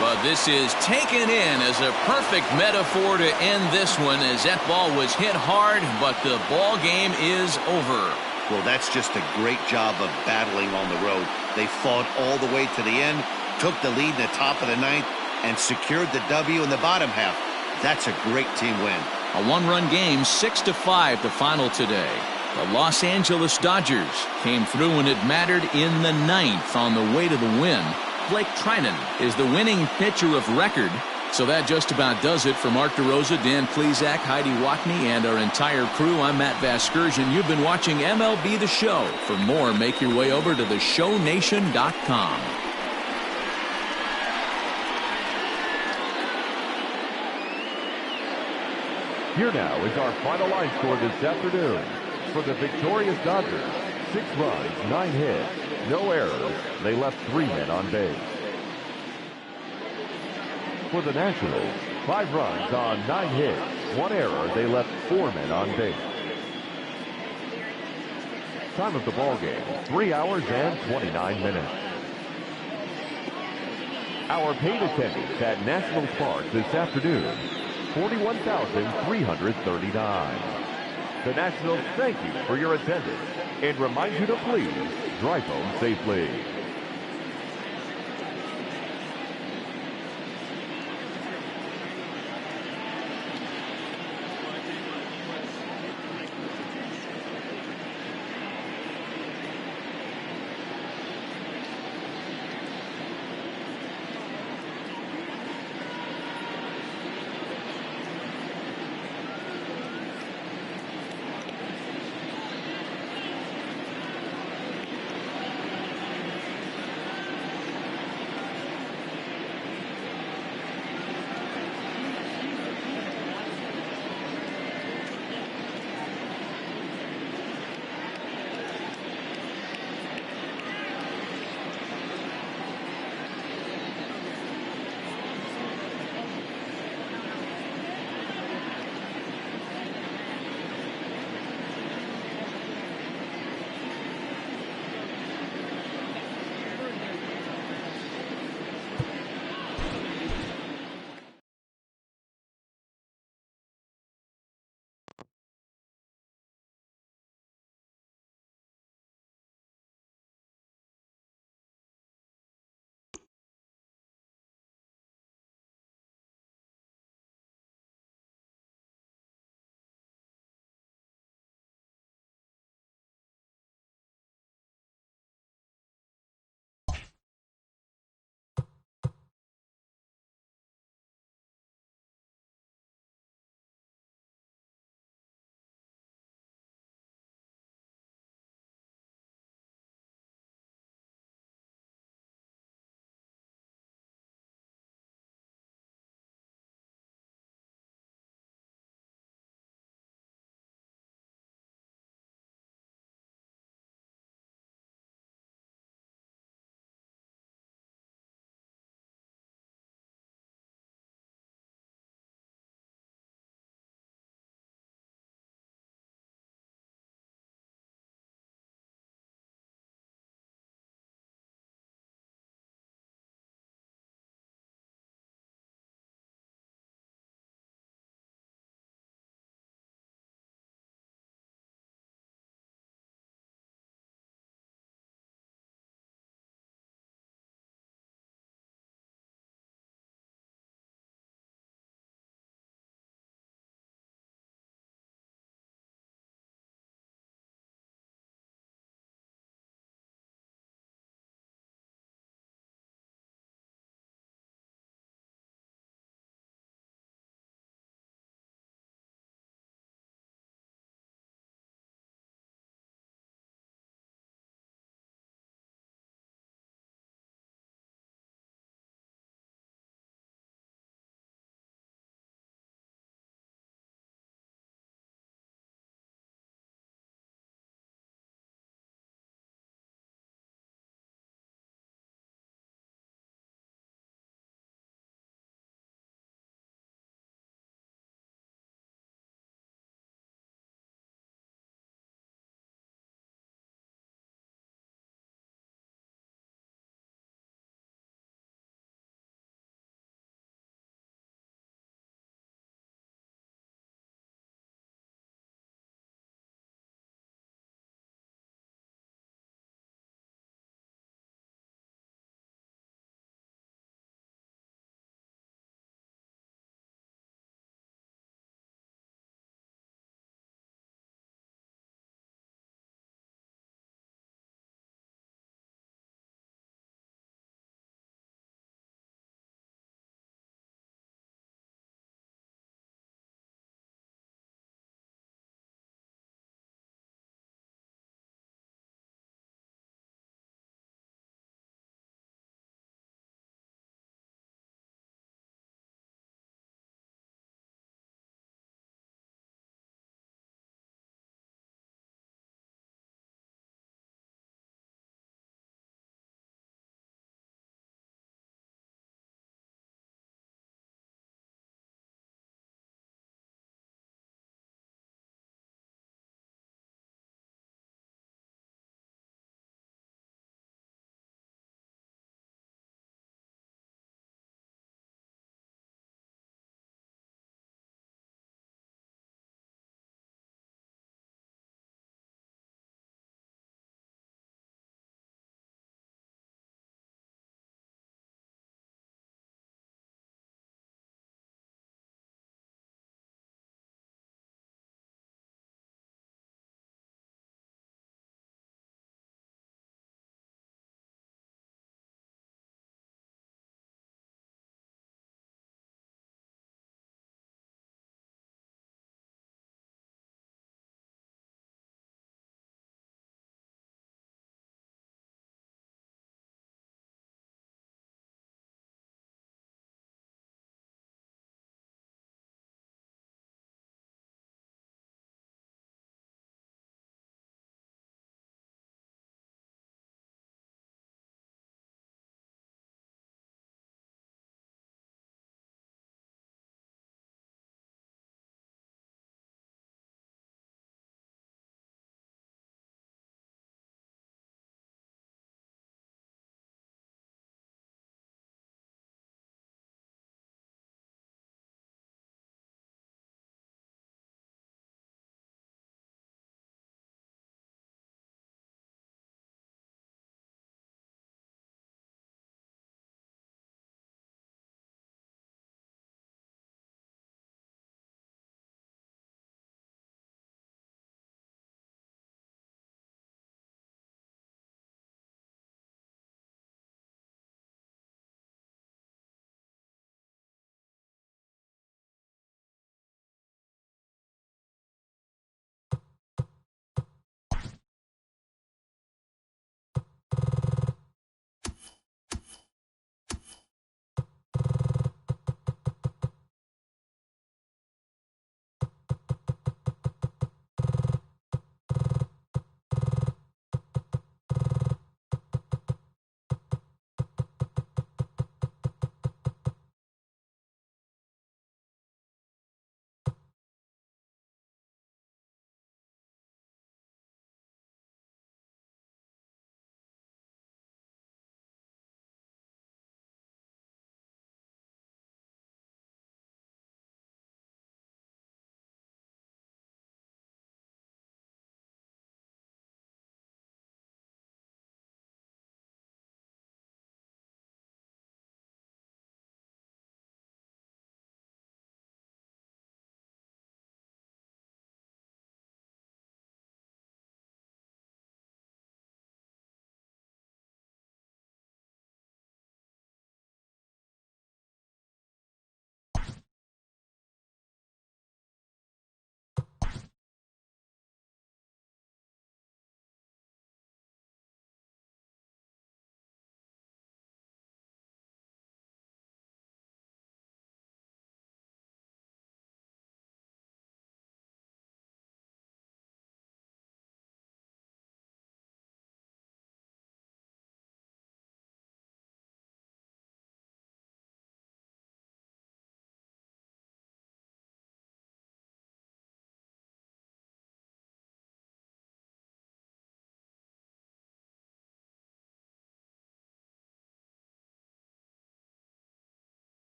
But this is taken in as a perfect metaphor to end this one, as that ball was hit hard, but the ball game is over.
Well, that's just a great job of battling on the road. They fought all the way to the end, took the lead in the top of the ninth, and secured the W in the bottom half. That's a great team win.
A one-run game, 6-5 the final today. The Los Angeles Dodgers came through when it mattered in the ninth on the way to the win. Blake Trinan is the winning pitcher of record. So that just about does it for Mark DeRosa, Dan Plesac, Heidi Watney, and our entire crew. I'm Matt Vasgersian. You've been watching MLB The Show. For more, make your way over to theshownation.com.
Here now is our final line score this afternoon. For the victorious Dodgers, 6 runs, 9 hits, no errors. They left 3 men on base. For the Nationals, 5 runs on 9 hits, 1 error. They left 4 men on base. Time of the ball game, 3 hours and 29 minutes. Our paid attendance at Nationals Park this afternoon, 41,339. The Nationals thank you for your attendance and remind you to please drive home safely.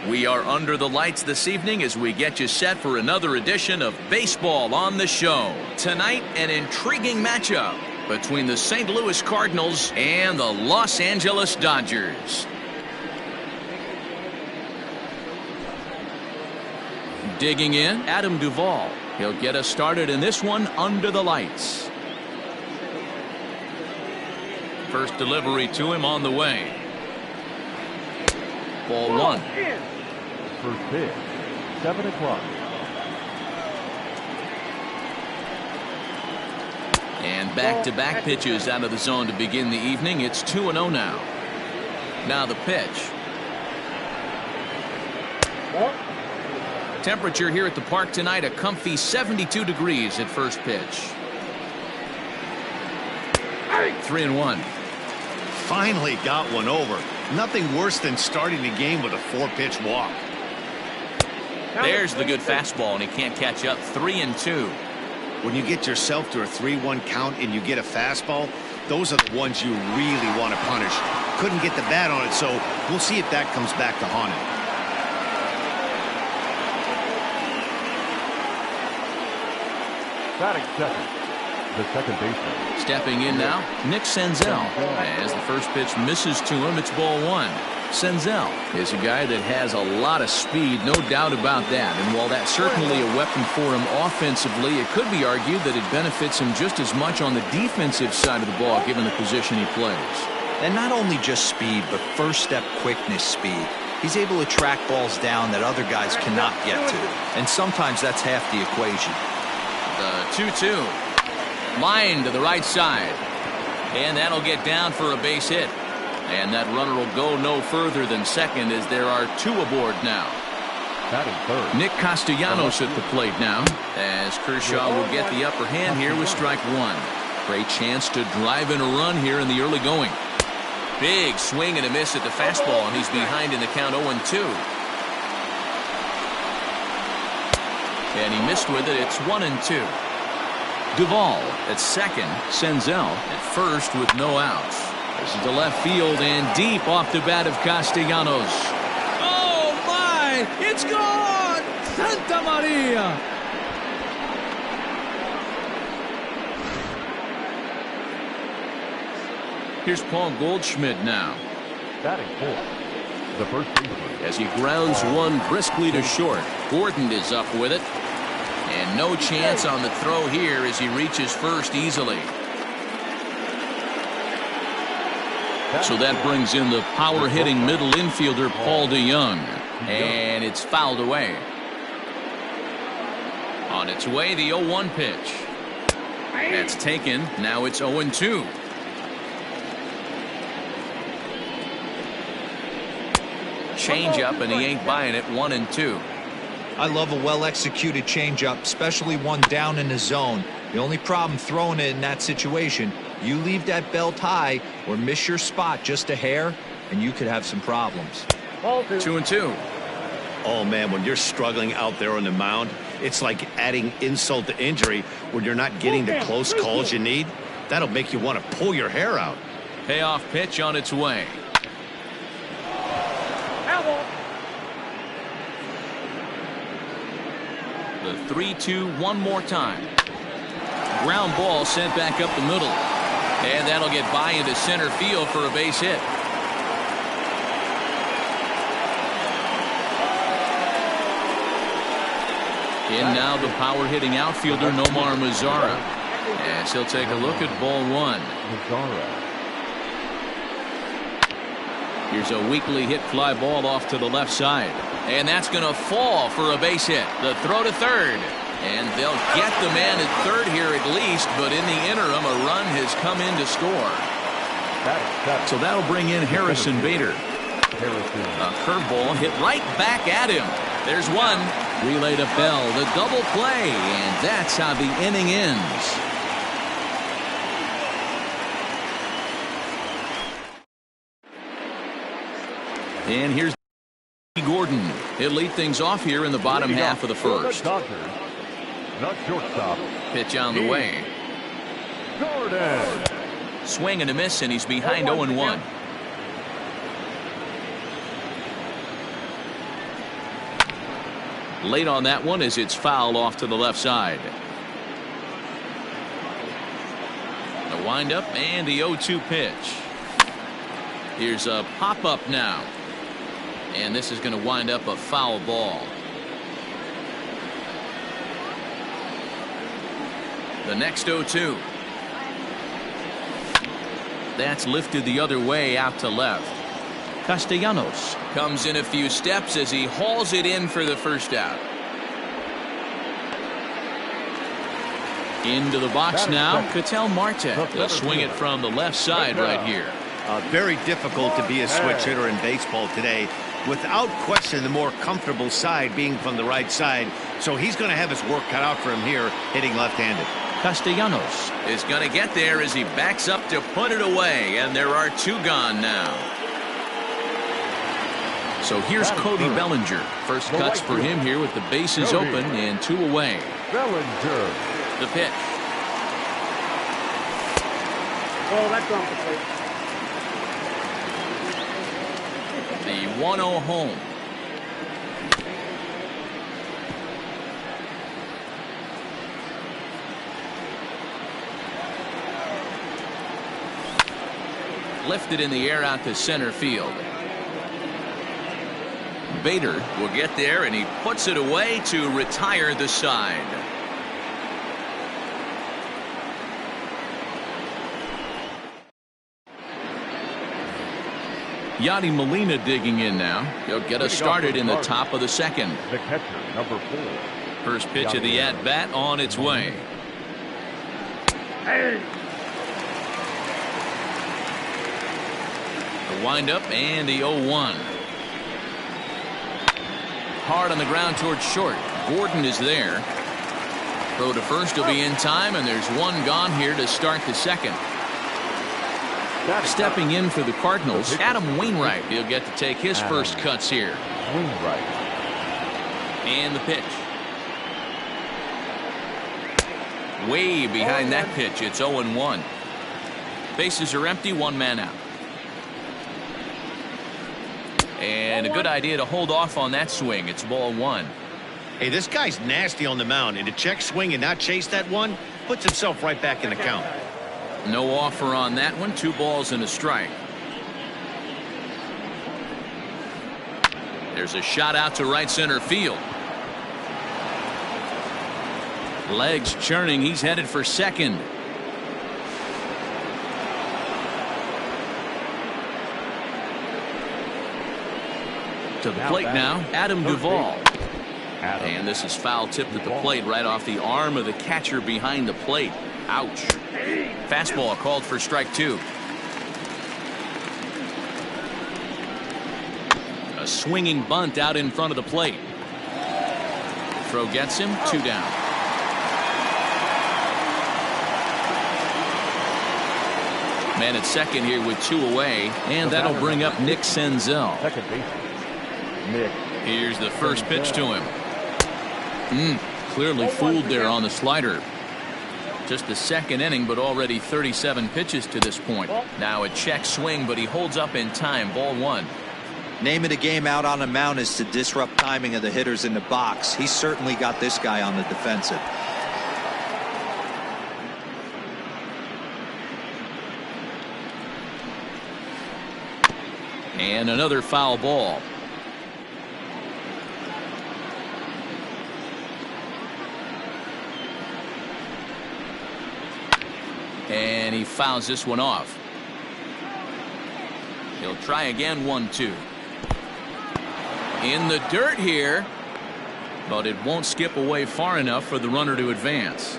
We are under the lights this evening as we get you set for another edition of Baseball on the Show. Tonight, an intriguing matchup between the St. Louis Cardinals and the Los Angeles Dodgers. Digging in, Adam Duvall. He'll get us started in this one under the lights. First delivery to him on the way. Ball one.
First pitch, 7 o'clock.
And back-to-back pitches out of the zone to begin the evening. It's 2-0 now. Now the pitch. Temperature here at the park tonight, a comfy 72 degrees at first pitch. 3-1.
Finally got one over. Nothing worse than starting the game with a 4-pitch walk.
There's the good fastball, and he can't catch up. 3-2.
When you get yourself to a 3-1 count and you get a fastball, those are the ones you really want to punish. Couldn't get the bat on it, so we'll see if that comes back to haunt him.
Batting second, the second baseman.
Stepping in now, Nick Senzel. As the first pitch misses to him, it's ball one. Senzel is a guy that has a lot of speed, no doubt about that. And while that's certainly a weapon for him offensively, it could be argued that it benefits him just as much on the defensive side of the ball, given the position he plays.
And not only just speed, but first step quickness speed. He's able to track balls down that other guys cannot get to. And sometimes that's half the equation.
The 2-2. Line to the right side. And that'll get down for a base hit. And that runner will go no further than second as there are two aboard now.
Batting third.
Nick Castellanos at the plate now as Kershaw will get the upper hand here with strike one. Great chance to drive in a run here in the early going. Big swing and a miss at the fastball, and he's behind in the count 0-2. And he missed with it. It's 1-2. Duvall at second. Senzel at first with no outs. This is the left field and deep off the bat of Castellanos.
Oh my! It's gone! Santa Maria!
Here's Paul Goldschmidt now.
Batting fourth, the first baseman.
As he grounds one briskly to short. Gordon is up with it. And no chance on the throw here as he reaches first easily. So that brings in the power-hitting middle infielder Paul DeYoung. And it's fouled away. On its way, the 0-1 pitch. That's taken. Now it's 0-2. Change-up, and he ain't buying it. 1-2.
I love a well-executed changeup, especially one down in the zone. The only problem throwing it in that situation, you leave that belt high or miss your spot just a hair, and you could have some problems.
2-2.
Oh, man, when you're struggling out there on the mound, it's like adding insult to injury when you're not getting the close calls you need. That'll make you want to pull your hair out.
Payoff pitch on its way. The 3-2 one more time. Ground ball sent back up the middle. And that'll get by into center field for a base hit. In now the power-hitting outfielder Nomar Mazara. As he'll take a look at ball one. Here's a weakly hit fly ball off to the left side. And that's going to fall for a base hit. The throw to third. And they'll get the man at third here at least, but in the interim, a run has come in to score. So that'll bring in Harrison Bader. A curveball hit right back at him. There's one. Relay to Bell, the double play, and that's how the inning ends. And here's Gordon. He'll lead things off here in the bottom half of the first.
Not shortstop.
Pitch on the way.
Gordon.
Swing and a miss, and he's behind 0-1. Late on that one as it's fouled off to the left side. The windup and the 0-2 pitch. Here's a pop-up now. And this is going to wind up a foul ball. The next 0-2. That's lifted the other way out to left. Castellanos comes in a few steps as he hauls it in for the first out. Into the box now, Ketel Marte. He'll swing it from the left side right here.
Very difficult to be a switch hitter in baseball today. Without question, the more comfortable side being from the right side. So he's going to have his work cut out for him here, hitting left-handed.
Castellanos is going to get there as he backs up to put it away, and there are two gone now. So here's Cody Bellinger. First cuts for him here with the bases open and two away.
Bellinger.
The pitch.
Oh, that's off the plate.
The 1-0 home. Lifted in the air out to center field. Bader will get there and he puts it away to retire the side. Yadi Molina digging in now. He'll get us started in the top of the second.
The catcher, number 4.
First pitch of the at-bat on its way. The windup and the 0-1. Hard on the ground towards short. Gordon is there. Throw to first will be in time, and there's one gone here to start the second. Stepping in for the Cardinals, Adam Wainwright. He'll get to take his first cuts here.
Wainwright.
And the pitch. Way behind that pitch. It's 0-1. Bases are empty, one man out. And a good idea to hold off on that swing. It's ball one.
Hey, this guy's nasty on the mound, and to check swing and not chase that one puts himself right back in the count.
No offer on that one. 2 balls and a strike. There's a shot out to right center field. Legs churning. He's headed for second. To the plate now, Adam Duvall. And this is foul tipped at the plate right off the arm of the catcher behind the plate. Ouch. Fastball called for strike 2. A swinging bunt out in front of the plate. Throw gets him, 2 down. Man at second here with 2 away, and that'll bring up Nick Senzel.
Second base. Nick.
Here's the first pitch to him. Clearly fooled there on the slider. Just the second inning, but already 37 pitches to this point. Now a check swing, but he holds up in time. Ball 1.
Name of the game out on a mound is to disrupt timing of the hitters in the box. He certainly got this guy on the defensive.
And another foul ball. And he fouls this one off. He'll try again. 1-2. In the dirt here, but it won't skip away far enough for the runner to advance.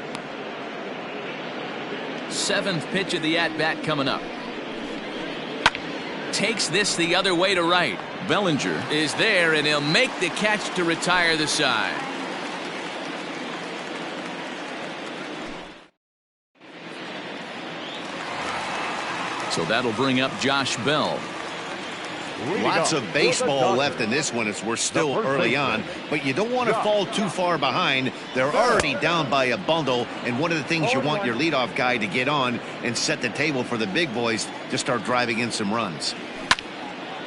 7th pitch of the at-bat coming up. Takes this the other way to right. Bellinger is there, and he'll make the catch to retire the side. So that'll bring up Josh Bell.
Lots of baseball left in this one as we're still early on, but you don't want to fall too far behind. They're already down by a bundle, and one of the things you want your leadoff guy to get on and set the table for the big boys to start driving in some runs.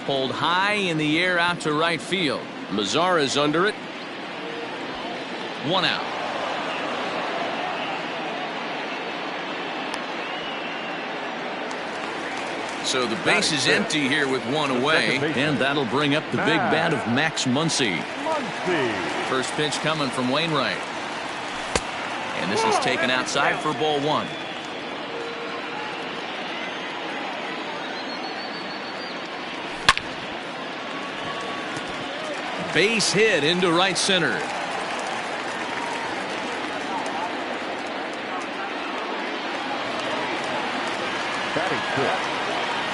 Pulled high in the air out to right field. Mazara's under it. 1 out. So the base is empty here with 1 away, and that'll bring up the big bat of Max Muncy. First pitch coming from Wainwright. And this is taken outside for ball 1. Base hit into right center.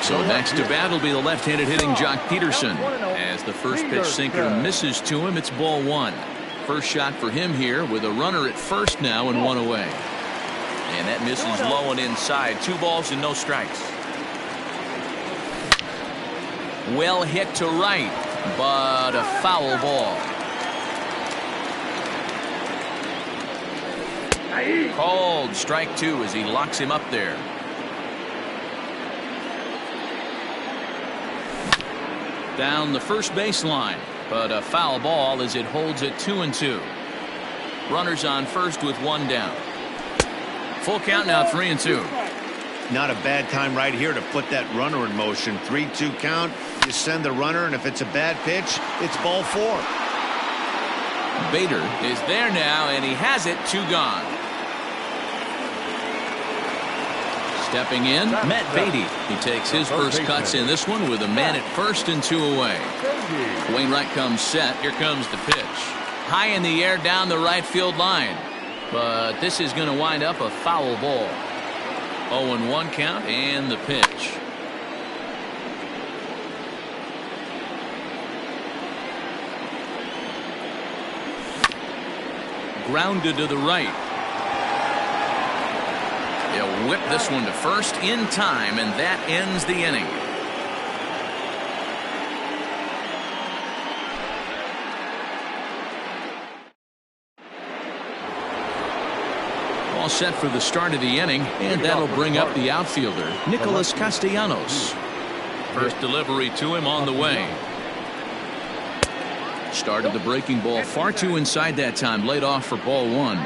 So next to bat will be the left-handed hitting Jock Peterson. As the first pitch sinker misses to him, it's ball 1. First shot for him here with a runner at first now and 1 away. And that misses low and inside. 2 balls and no strikes. Well hit to right, but a foul ball. Called strike 2 as he locks him up there. Down the first baseline, but a foul ball as it holds it 2-2. Runners on first with 1 down. Full count now, 3-2.
Not a bad time right here to put that runner in motion. 3-2 count. You send the runner, and if it's a bad pitch, it's ball 4.
Bader is there now, and he has it. 2 gone. Stepping in, Matt Beatty. He takes his first cuts in this one with a man at first and 2 away. Wainwright comes set. Here comes the pitch. High in the air down the right field line. But this is going to wind up a foul ball. 0-1 count and the pitch. Grounded to the right. He'll whip this one to first in time, and that ends the inning. All set for the start of the inning, and that'll bring up the outfielder, Nicholas Castellanos. First delivery to him on the way. Started the breaking ball far too inside that time, laid off for ball 1.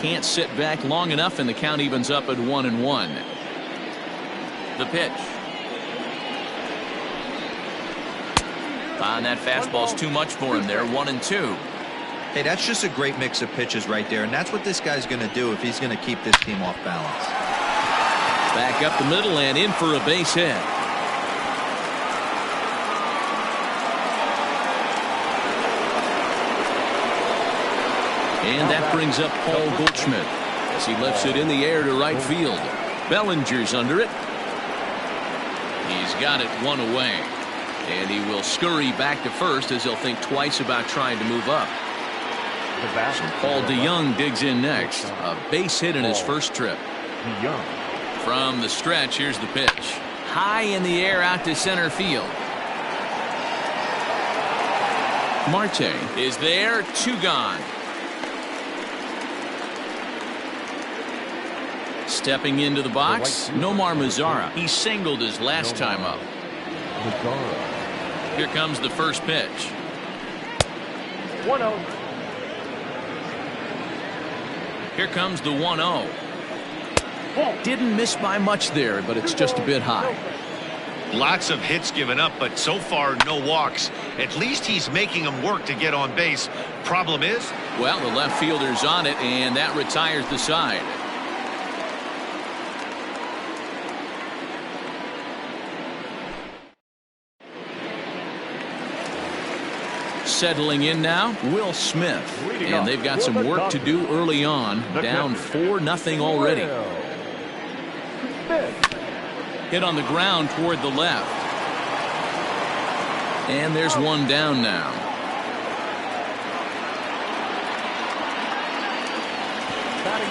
Can't sit back long enough, and the count evens up at 1-1. The pitch. And that fastball's too much for him there. 1-2.
Hey, that's just a great mix of pitches right there, and that's what this guy's going to do if he's going to keep this team off balance.
Back up the middle and in for a base hit. And that brings up Paul Goldschmidt as he lifts it in the air to right field. Bellinger's under it. He's got it 1 away. And he will scurry back to first as he'll think twice about trying to move up. So Paul DeYoung digs in next. A base hit in his first trip. From the stretch, here's the pitch. High in the air out to center field. Marte is there. 2 gone. Stepping into the box, Nomar Mazara. He singled his last time up. Here comes the first pitch.
1-0.
Here comes the 1-0. Didn't miss by much there, but it's just a bit high.
Lots of hits given up, but so far no walks. At least he's making them work to get on base. Problem is?
Well, the left fielder's on it, and that retires the side. Settling in now, Will Smith. And they've got some work to do early on. Down 4-0 already. Hit on the ground toward the left. And there's 1 down now.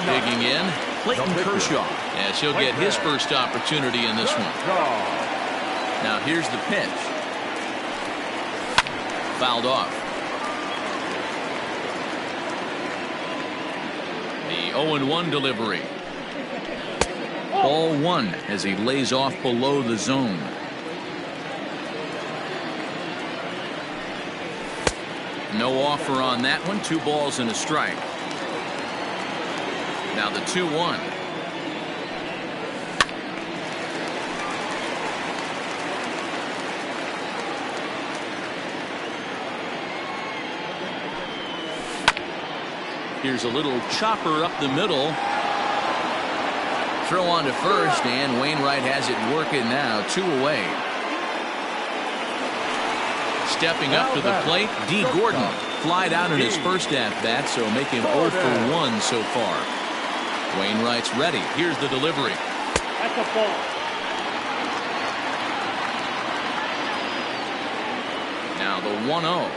Digging in, Clayton Kershaw, as he'll get his first opportunity in this one. Now here's the pitch. Fouled off. The 0-1 delivery. Ball 1 as he lays off below the zone. No offer on that one. 2 balls and a strike. Now the 2-1. Here's a little chopper up the middle. Throw on to first, and Wainwright has it working now. 2 away. Stepping up to the plate, D. Gordon. Flied out in his first at-bat, so make him 0 for 1 so far. Wainwright's ready. Here's the delivery.
That's a ball.
Now the 1-0.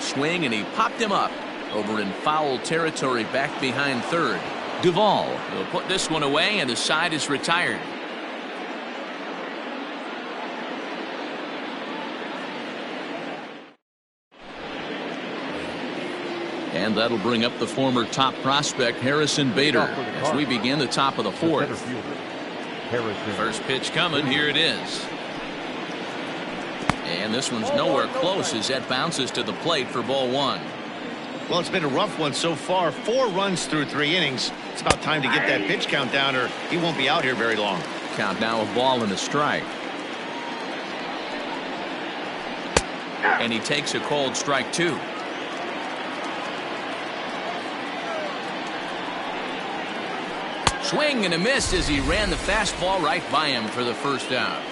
Swing, and he popped him up over in foul territory back behind third. Duvall will put this one away, and the side is retired. And that'll bring up the former top prospect Harrison Bader as we begin the top of the 4th. First pitch coming. Here it is. And this one's nowhere close as that bounces to the plate for ball 1.
Well, it's been a rough one so far. 4 runs through 3 innings. It's about time to get that pitch count down, or he won't be out here very long.
Count now, a ball and a strike. And he takes a called strike 2. Swing and a miss as he ran the fastball right by him for the first out.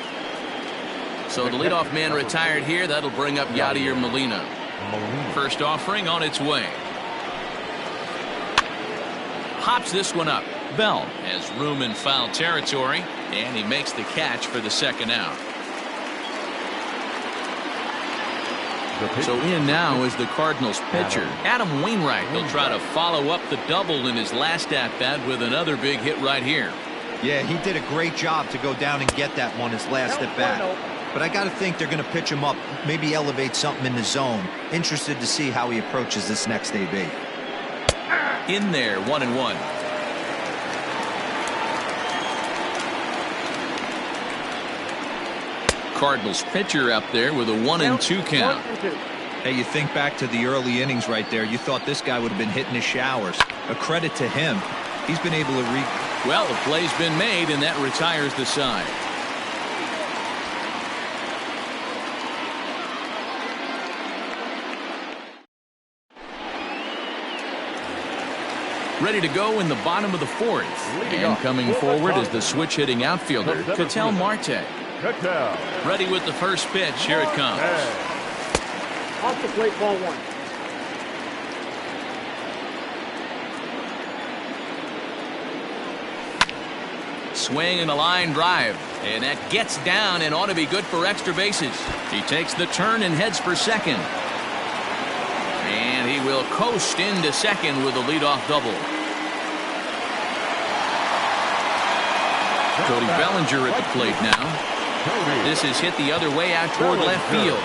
So the leadoff man retired here. That'll bring up Yadier Molina. First offering on its way. Hops this one up. Bell has room in foul territory, and he makes the catch for the second out. So in now is the Cardinals pitcher, Adam Wainwright. He'll try to follow up the double in his last at-bat with another big hit right here.
Yeah, he did a great job to go down and get that one his last at-bat. But I got to think they're going to pitch him up, maybe elevate something in the zone. Interested to see how he approaches this next AB.
In there, 1-1. Cardinals pitcher up there with a 1-2 count.
Hey, you think back to the early innings right there. You thought this guy would have been hitting his showers. A credit to him. He's been able to
Well, the play's been made, and that retires the side. Ready to go in the bottom of the 4th. And coming forward is the switch-hitting outfielder, Ketel Marte. Ready with the first pitch. Here it comes.
Off the plate, ball 1.
Swing and a line drive. And that gets down and ought to be good for extra bases. He takes the turn and heads for second. And he will coast into second with a leadoff double. Cody Bellinger at the plate now. This is hit the other way out toward left field.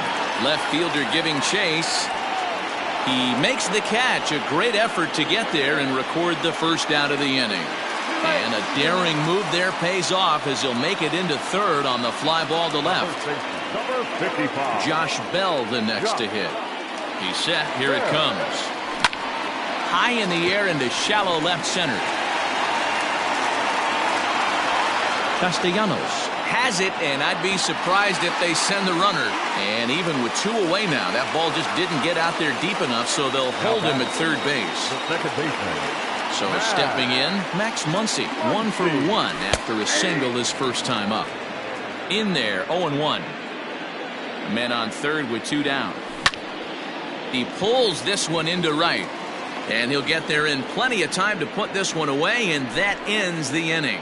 Left fielder giving chase. He makes the catch. A great effort to get there and record the first out of the inning. And a daring move there pays off as he'll make it into third on the fly ball to left. Josh Bell the next to hit. He's set. Here it comes. High in the air into shallow left center. Castellanos has it, and I'd be surprised if they send the runner. And even with 2 away now, that ball just didn't get out there deep enough, so they'll hold him at third base. So stepping in, Max Muncy, 1 for 1 after a single his first time up. In there, 0-1. Men on third with 2 down. He pulls this one into right, and he'll get there in plenty of time to put this one away, and that ends the inning.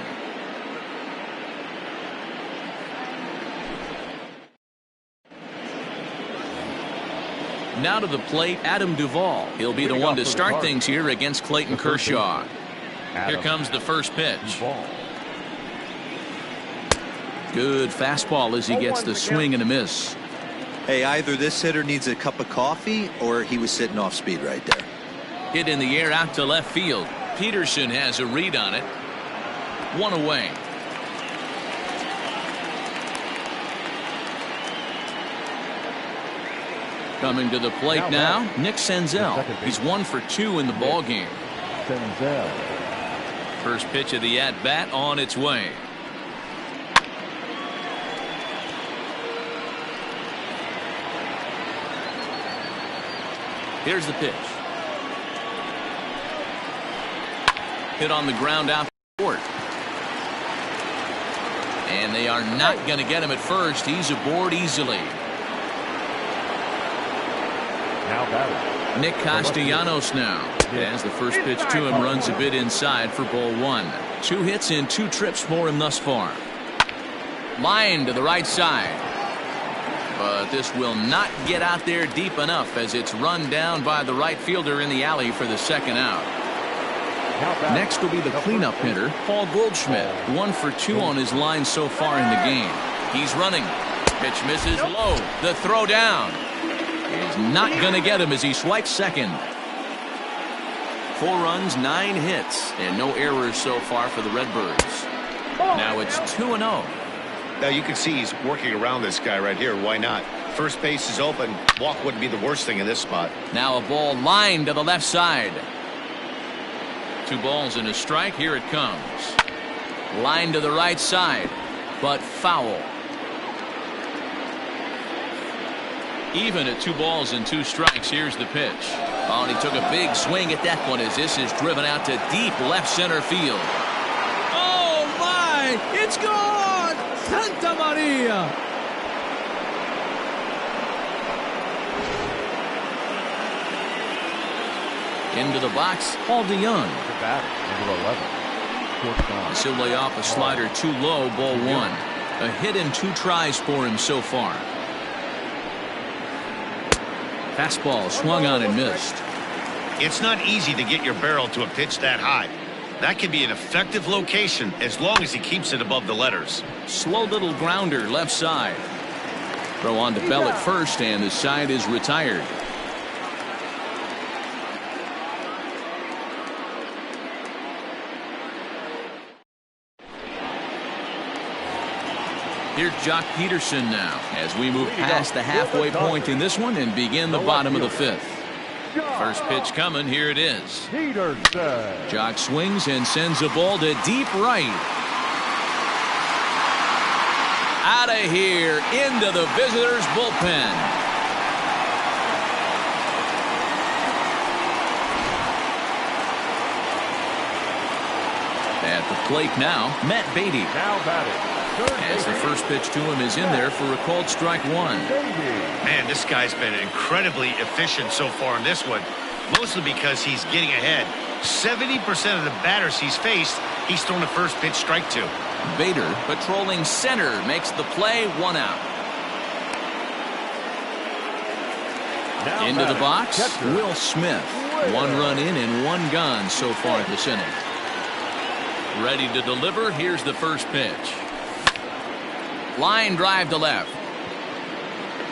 Now to the plate, Adam Duvall. He'll be the one to start things here against Clayton Kershaw. Here comes the first pitch. Good fastball as he gets the swing and a miss.
Hey, either this hitter needs a cup of coffee or he was sitting off speed right there.
Hit in the air out to left field. Peterson has a read on it. 1 away. Coming to the plate now, Nick Senzel. He's 1 for 2 in the ball game.
Senzel.
First pitch of the at-bat on its way. Here's the pitch. Hit on the ground out court. And they are not going to get him at first. He's aboard easily.
Now batting,
Nick Castellanos now, as the first pitch to him runs a bit inside for ball 1. 2 hits in 2 trips for him thus far. Line to the right side. But this will not get out there deep enough as it's run down by the right fielder in the alley for the second out. Next will be the cleanup hitter, Paul Goldschmidt. 1 for 2 on his line so far in the game. He's running. Pitch misses low. The throw down is not going to get him as he swipes second. 4 runs, 9 hits, and no errors so far for the Redbirds. Now it's 2-0.
Now you can see he's working around this guy right here. Why not? First base is open. Walk wouldn't be the worst thing in this spot.
Now a ball lined to the left side. 2 balls and a strike. Here it comes. Line to the right side, but foul. Even at 2 balls and 2 strikes. Here's the pitch. Oh, and he took a big swing at that one as this is driven out to deep left center field.
Oh, my! It's gone! Santa Maria!
Into the box, Paul DeYoung.
The bat, number 11. Shortstop.
He'll lay off a slider too low, ball 1. A hit in 2 tries for him so far. Fastball swung on and missed.
It's not easy to get your barrel to a pitch that high. That can be an effective location as long as he keeps it above the letters.
Slow little grounder left side. Throw on to Bell at first, and the side is retired. Here's Jock Peterson now as we move past the halfway point in this one and begin the bottom of the 5th. First pitch coming. Here it is.
Peterson.
Jock swings and sends a ball to deep right. Out of here into the visitors' bullpen. At the plate now, Matt Beatty.
Now batting.
As the first pitch to him is in there for a called strike 1.
Man, this guy's been incredibly efficient so far in this one, mostly because he's getting ahead. 70% of the batters he's faced, he's thrown a first pitch strike to.
Bader patrolling center makes the play. 1 out.
Now
Into the
batting,
box,
catcher.
Will Smith. 1 run in and 1 gone so far this inning. Ready to deliver. Here's the first pitch. Line drive to left.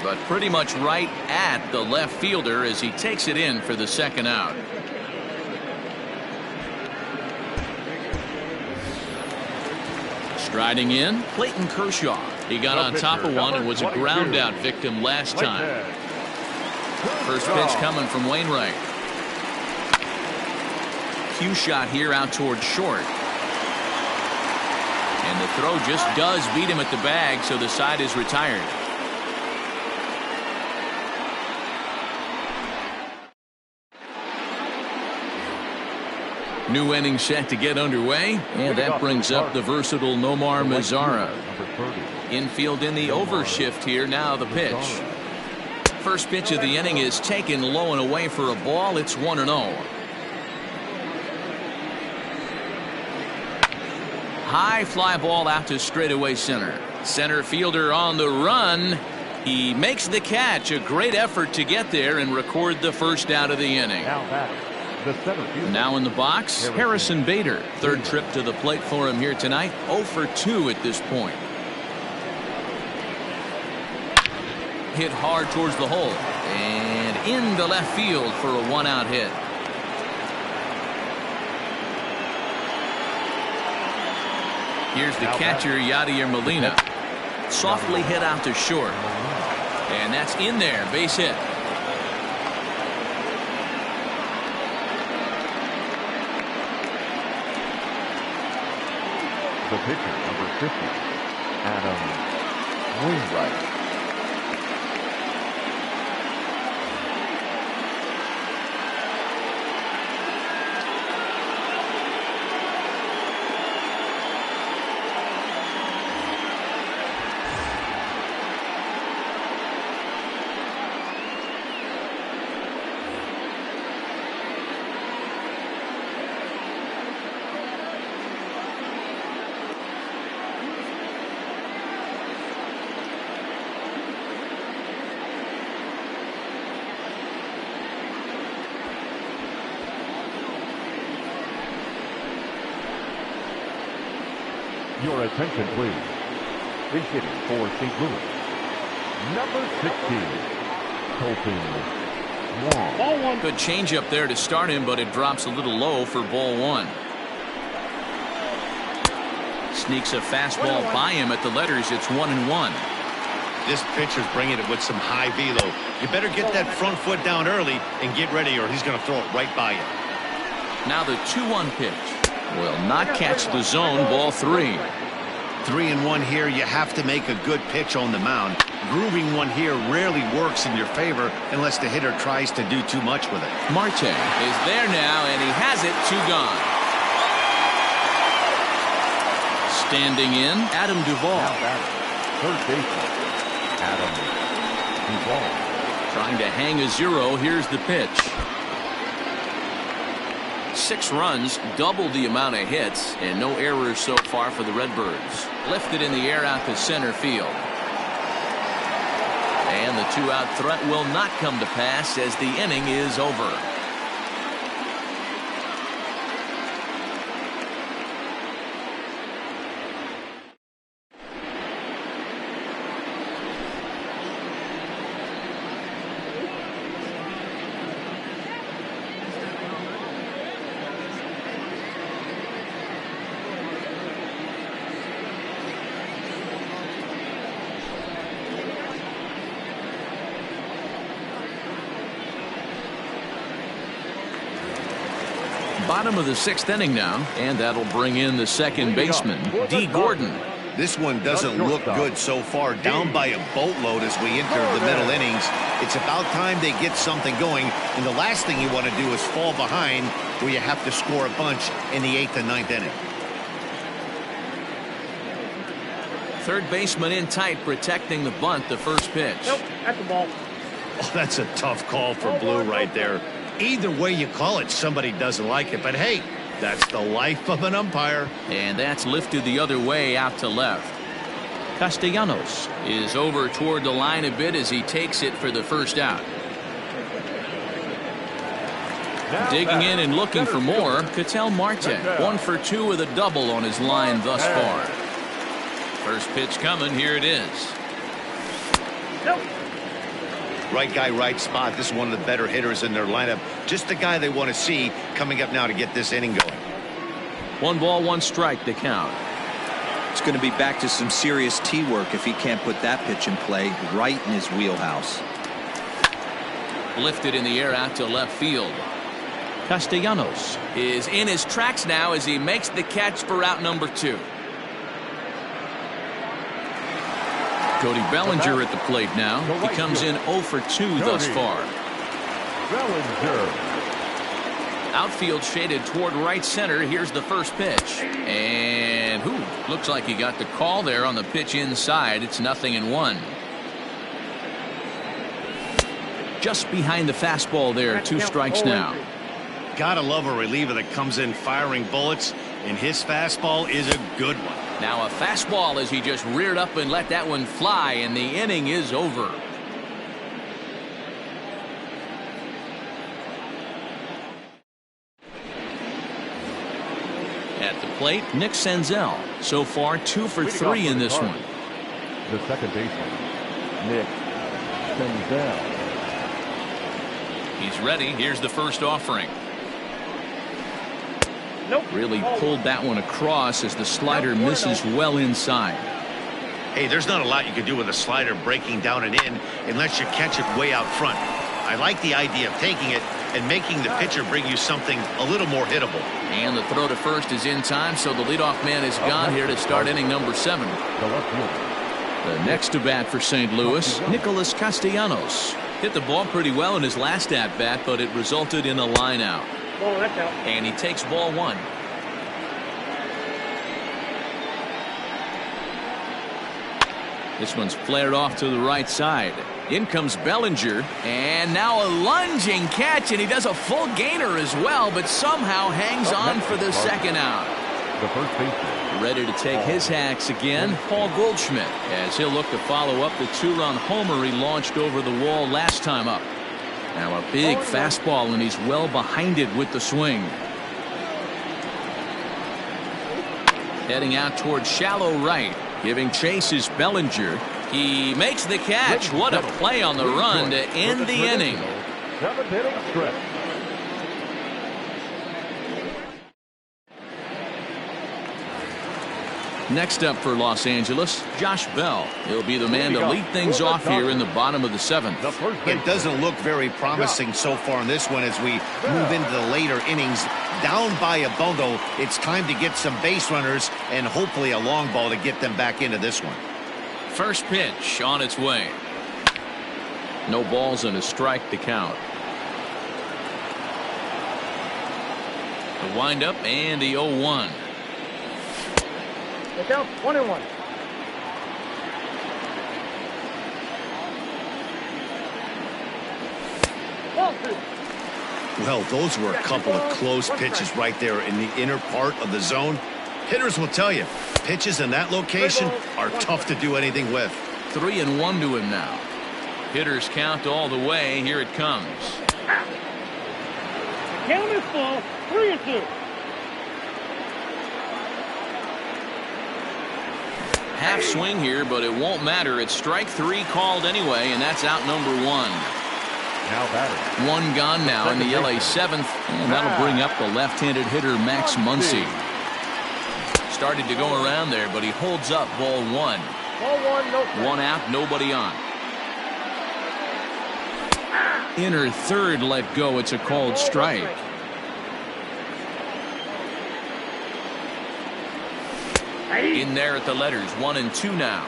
But pretty much right at the left fielder as he takes it in for the second out. Striding in, Clayton Kershaw. He got on top of one and was a ground out victim last time. First pitch coming from Wainwright. Cue shot here out towards short. And the throw just does beat him at the bag, so the side is retired. New inning set to get underway, and that brings up the versatile Nomar Mazara. Infield in the overshift here. Now the pitch. First pitch of the inning is taken low and away for a ball. It's 1-0. High fly ball out to straightaway center. Center fielder on the run. He makes the catch. A great effort to get there and record the first out of the inning. Now in the box, Harrison Bader. 3rd trip to the plate for him here tonight. 0 for 2 at this point. Hit hard towards the hole and into left field for a 1-out hit. Here's the catcher, Yadier Molina. Softly hit out to short. And that's in there. Base hit.
The pitcher, number 50, Adam Wainwright. Your attention, please. Is hitting for St. Louis, number 16, Colton Wong.
Ball one.
Good changeup there to start him, but it drops a little low for ball one. Sneaks a fastball by him at the letters. It's 1-1.
This pitcher's bringing it with some high velo. You better get that front foot down early and get ready, or he's going to throw it right by you.
Now the 2-1 pitch. Will not catch the zone. Ball 3.
3-1 here. You have to make a good pitch on the mound. Grooving one here rarely works in your favor unless the hitter tries to do too much with it.
Marte is there now, and he has it. 2 gone. Standing in, Adam Duvall.
Now batting, third baseman, Adam Duvall.
Trying to hang a 0. Here's the pitch. 6 runs, double the amount of hits, and no errors so far for the Redbirds. Lifted in the air out to center field. And the 2-out threat will not come to pass as the inning is over. Bottom of the 6th inning now, and that'll bring in the second baseman, D. Gordon.
This one doesn't look good so far. Down by a boatload as we enter the middle innings. It's about time they get something going, and the last thing you want to do is fall behind where you have to score a bunch in the 8th and 9th inning.
Third baseman in tight, protecting the bunt. The first pitch.
Nope, that's the ball.
Oh, that's a tough call for Blue right there. Either way you call it, somebody doesn't like it. But hey, that's the life of an umpire.
And that's lifted the other way out to left. Castellanos is over toward the line a bit as he takes it for the first out. Digging in and looking for more, Ketel Marte. 1 for 2 with a double on his line thus far. First pitch coming. Here it is.
Nope.
Right guy, right spot. This is one of the better hitters in their lineup. Just the guy they want to see coming up now to get this inning going.
1 ball, 1 strike to count.
It's going to be back to some serious tee work if he can't put that pitch in play right in his wheelhouse.
Lifted in the air out to left field. Castellanos is in his tracks now as he makes the catch for out number 2. Cody Bellinger at the plate now. He comes in 0 for 2 thus far.
Bellinger.
Outfield shaded toward right center. Here's the first pitch. And looks like he got the call there on the pitch inside. It's 0-1. Just behind the fastball there. 2 strikes now.
Gotta love a reliever that comes in firing bullets, and his fastball is a good one.
Now a fastball as he just reared up and let that one fly, and the inning is over. At the plate, Nick Senzel. So far 2 for 3 in this one.
The second baseman, Nick Senzel.
He's ready. Here's the first offering.
Nope.
Really pulled that one across as the slider misses well inside.
Hey, there's not a lot you can do with a slider breaking down and in unless you catch it way out front. I like the idea of taking it, and making the pitcher bring you something a little more hittable.
And the throw to first is in time, so the leadoff man is gone here to start inning number 7. The next to bat for St. Louis, Nicholas Castellanos. Hit the ball pretty well in his last at-bat, but it resulted in a line out.
Oh, that's out.
And he takes ball 1. This one's flared off to the right side. In comes Bellinger, and now a lunging catch, and he does a full gainer as well, but somehow hangs on for the second out.
The first baseman.
Ready to take his hacks again, Paul Goldschmidt, as he'll look to follow up the 2-run homer he launched over the wall last time up. Now a big fastball, and he's well behind it with the swing. Heading out towards shallow right. Giving chase is Bellinger. He makes the catch. What a play on the run to end the inning.
7th inning stretch.
Next up for Los Angeles, Josh Bell. He'll be the man to lead things off here in the bottom of the 7th.
It doesn't look very promising so far in this one as we move into the later innings. Down by a bundle, it's time to get some base runners and hopefully a long ball to get them back into this one.
First pitch on its way. No balls and a strike to count. The windup and the 0-1.
It's out. 1-1. Ball 2.
Well, those were a couple of close pitches right there in the inner part of the zone. Hitters will tell you, pitches in that location are tough to do anything with.
3-1 to him now. Hitters count all the way. Here it comes.
The count is full. 3-2.
Half swing here, but it won't matter. It's strike 3 called anyway, and that's out number 1.
Now batting.
1 gone now in the LA 7th, and that'll bring up the left-handed hitter Max Muncy. Started to go around there, but he holds up ball 1.
Ball 1, no strike.
1 out, nobody on. Inner third let go. It's a called strike. In there at the letters, 1 and 2 now.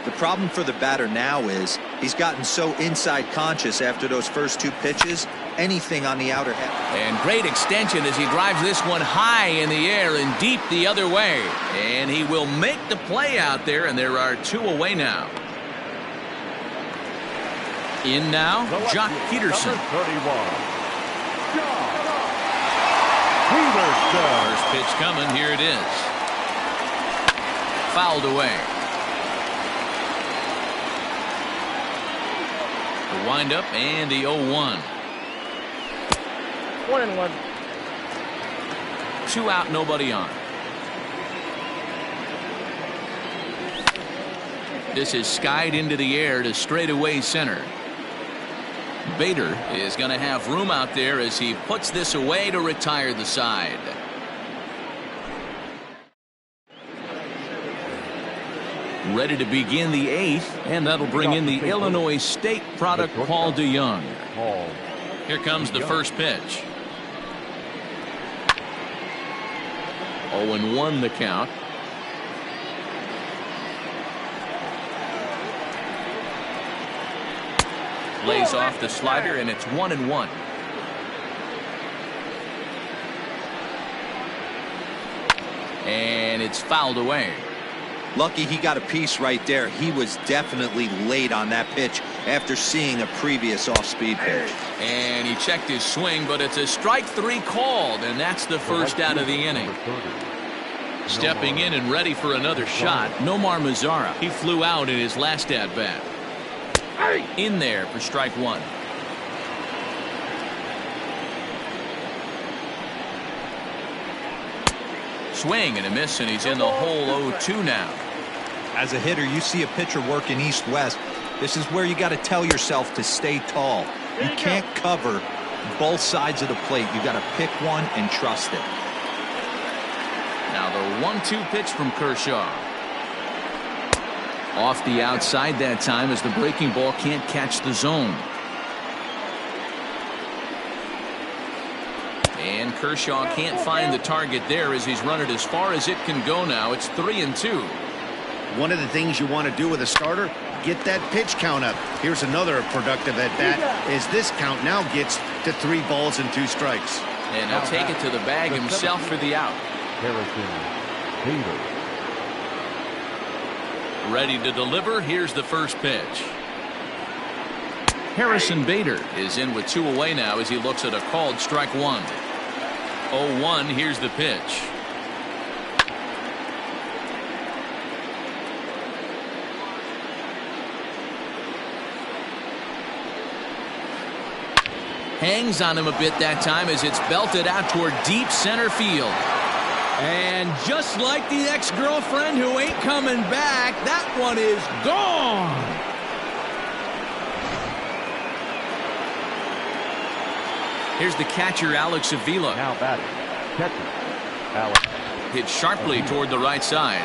The problem for the batter now is he's gotten so inside conscious after those first 2 pitches. Anything on the outer half.
And great extension as he drives this one high in the air and deep the other way. And he will make the play out there, and there are 2 away now. In now, Jock Peterson.
Number 31. Jock Peterson.
First pitch coming. Here it is. Fouled away. The windup and the 0-1.
1-1.
2 out, nobody on. This is skied into the air to straightaway center. Bader is going to have room out there as he puts this away to retire the side. Ready to begin the 8th, and that'll bring in the Illinois State product, Paul DeYoung. Here comes the first pitch. 0-1 the count. Lays off the slider, and it's 1-1. And it's fouled away.
Lucky he got a piece right there. He was definitely late on that pitch after seeing a previous off-speed pitch.
And he checked his swing, but it's a strike 3 called, and that's the first out of the inning. Stepping in and ready for another shot, Nomar Mazara. He flew out in his last at-bat. In there for strike 1. Swing and a miss, and he's in the hole 0-2 now.
As a hitter, you see a pitcher working east-west. This is where you got to tell yourself to stay tall. You can't cover both sides of the plate. You got to pick one and trust it.
Now the 1-2 pitch from Kershaw. Off the outside that time as the breaking ball can't catch the zone. Kershaw can't find the target there as he's run it as far as it can go now. It's 3-2.
One of the things you want to do with a starter, get that pitch count up. Here's another productive at bat as this count now gets to 3 balls and 2 strikes.
And he'll take it to the bag himself for the out.
Harrison Bader.
Ready to deliver. Here's the first pitch. Harrison Bader is in with 2 away now as he looks at a called strike 1. 0-1. Here's the pitch. Hangs on him a bit that time as it's belted out toward deep center field.
And just like the ex-girlfriend who ain't coming back, that one is gone.
Here's the catcher, Alex Avila.
Now batting, catcher, Alex.
Hit sharply toward the right side.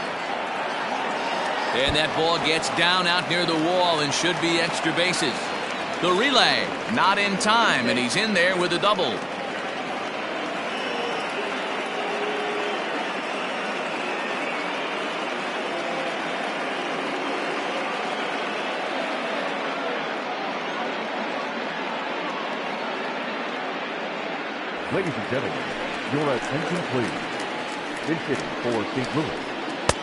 And that ball gets down out near the wall and should be extra bases. The relay, not in time, and he's in there with a double.
Ladies and gentlemen, your attention please. This hitting for St. Louis.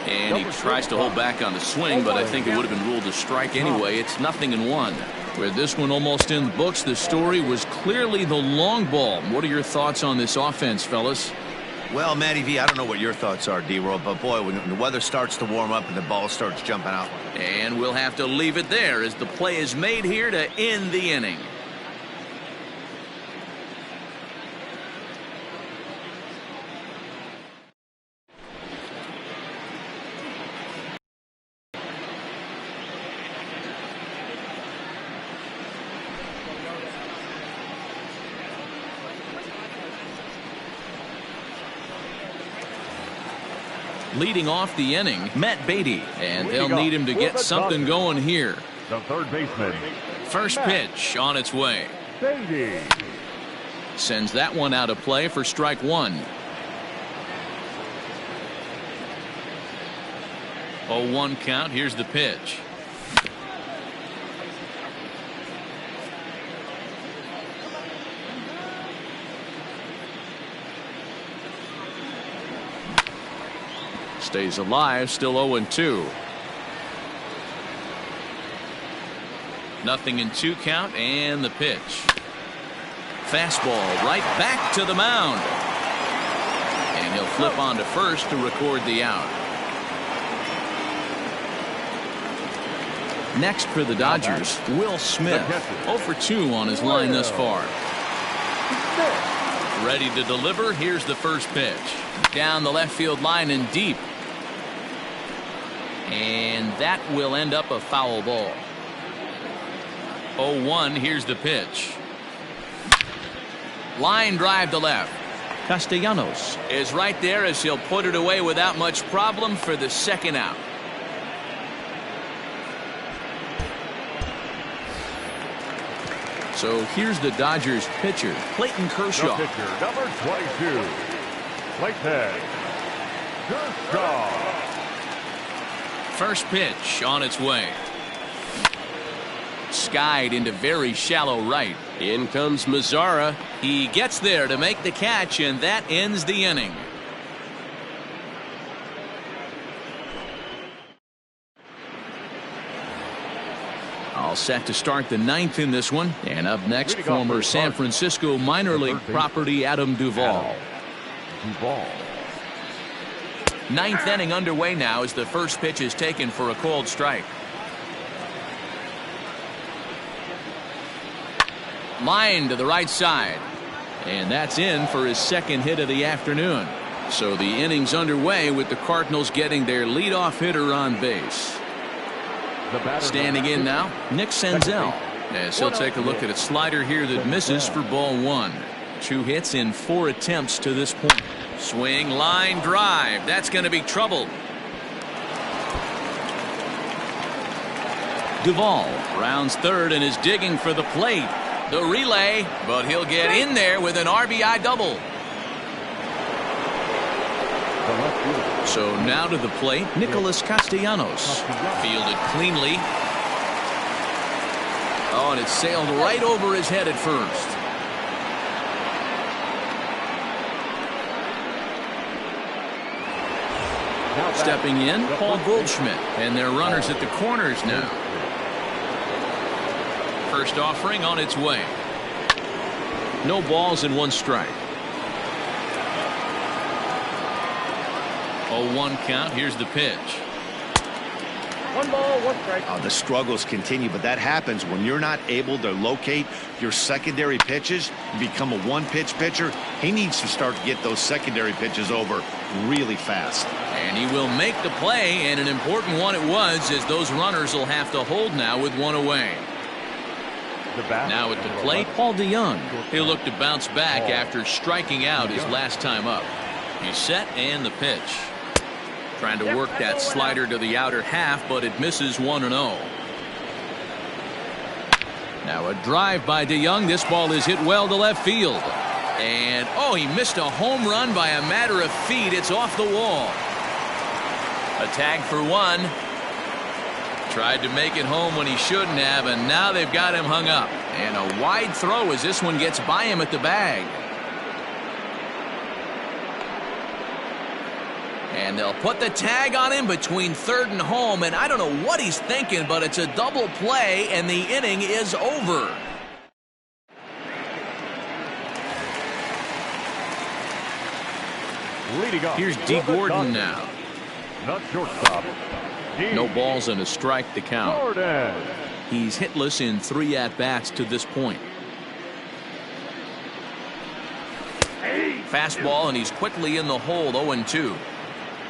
And he tries to hold back on the swing, but I think it would have been ruled a strike anyway. It's 0-1. With this one almost in the books, the story was clearly the long ball. What are your thoughts on this offense, fellas?
Well, Matty V, I don't know what your thoughts are, D-Roll, but boy, when the weather starts to warm up and the ball starts jumping out.
And we'll have to leave it there as the play is made here to end the inning. Leading off the inning, Matt Beatty, and they'll need him to get something going here.
The third baseman.
First pitch on its way.
Beatty.
Sends that one out of play for strike 1. 0-1 count. Here's the pitch. Stays alive, still 0-2. 0-2 count, and the pitch. Fastball right back to the mound. And he'll flip on to first to record the out. Next for the Dodgers, Will Smith. 0-2 on his line thus far. Ready to deliver. Here's the first pitch. Down the left field line and deep. And that will end up a foul ball. 0-1. Here's the pitch. Line drive to left. Castellanos is right there as he'll put it away without much problem for the second out. So here's the Dodgers pitcher, Clayton Kershaw.
The pitcher, number 22, Clayton Kershaw.
First pitch on its way. Skied into very shallow right. In comes Mazzara. He gets there to make the catch, and that ends the inning. All set to start the 9th in this one. And up next, former San Francisco minor league property Adam Duvall. Ninth inning underway now as the first pitch is taken for a called strike. Line to the right side. And that's in for his second hit of the afternoon. So the inning's underway with the Cardinals getting their leadoff hitter on base. Standing in now, Nick Senzel, as he'll take a look at a slider here that misses for ball 1. 2 hits in 4 attempts to this point. Swing, line drive. That's going to be trouble. Duvall rounds third and is digging for the plate. The relay, but he'll get in there with an RBI double. So now to the plate, Nicholas Castellanos. Fielded cleanly. Oh, and it sailed right over his head at first. Stepping in, Paul Goldschmidt, and their runners at the corners now. First offering on its way. No balls and 1 strike. 0-1 count. Here's the pitch.
1 ball, 1 strike.
The struggles continue, but that happens when you're not able to locate your secondary pitches. You become a 1-pitch pitcher. He needs to start to get those secondary pitches over really fast.
And he will make the play, and an important one it was, as those runners will have to hold now with 1 away. Now at the plate, Paul DeYoung. He'll look to bounce back after striking out his last time up. He's set, and the pitch. Trying to work that slider to the outer half, but it misses 1-0. Now a drive by DeYoung. This ball is hit well to left field. And, oh, he missed a home run by a matter of feet. It's off the wall. A tag for 1. Tried to make it home when he shouldn't have, and now they've got him hung up. And a wide throw as this one gets by him at the bag. And they'll put the tag on him between third and home, and I don't know what he's thinking, but it's a double play, and the inning is over. Here's D. Gordon now.
Not shortstop.
No balls and a strike to count.
Gordon.
He's hitless in 3 at-bats to this point. Fastball, and he's quickly in the hole, 0-2.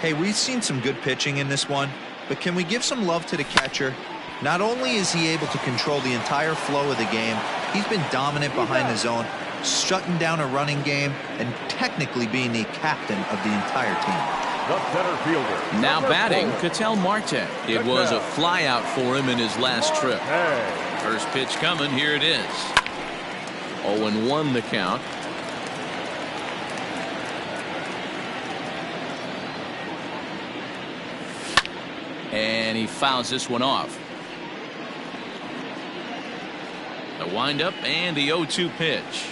Hey, we've seen some good pitching in this one, but can we give some love to the catcher? Not only is he able to control the entire flow of the game, he's been dominant behind the zone, shutting down a running game, and technically being the captain of the entire team.
The center fielder.
Now batting, Ketel Marte. It was a flyout for him in his last trip. First pitch coming, here it is. 0-1 the count. And he fouls this one off. The windup and the 0-2 pitch.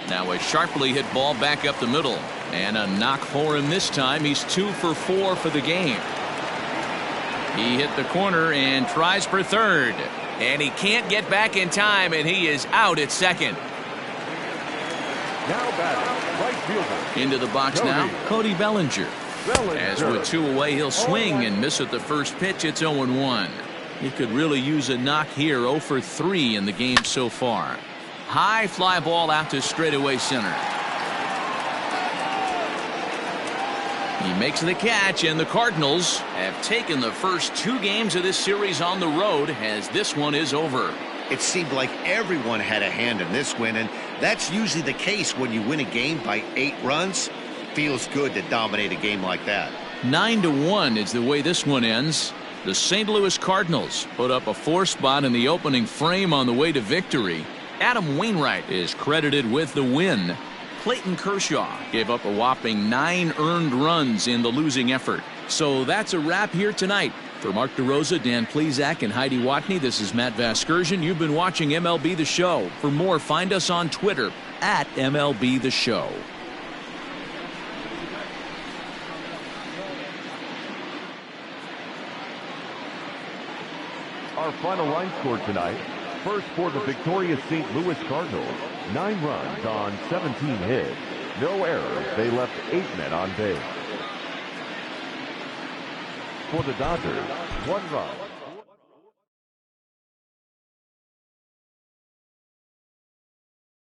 Now a sharply hit ball back up the middle. And a knock for him this time. He's 2 for 4 for the game. He hit the corner and tries for third. And he can't get back in time, and he is out at second.
Now batting, right fielder.
Into the box now, Cody Bellinger. As with 2 away, he'll swing and miss at the first pitch. It's 0-1. He could really use a knock here. 0 for 3 in the game so far. High fly ball out to straightaway center. He makes the catch, and the Cardinals have taken the first 2 games of this series on the road, as this one is over.
It seemed like everyone had a hand in this win, and that's usually the case when you win a game by 8 runs. Feels good to dominate a game like that.
9-1 is the way this one ends. The St. Louis Cardinals put up a 4 spot in the opening frame on the way to victory. Adam Wainwright is credited with the win. Clayton Kershaw gave up a whopping 9 earned runs in the losing effort. So that's a wrap here tonight. For Mark DeRosa, Dan Plesac, and Heidi Watney, this is Matt Vasgersian. You've been watching MLB The Show. For more, find us on Twitter at MLB The Show.
Our final line score tonight. First for the victorious St. Louis Cardinals, 9 runs on 17 hits. No errors. They left 8 men on base. For the Dodgers, 1 run.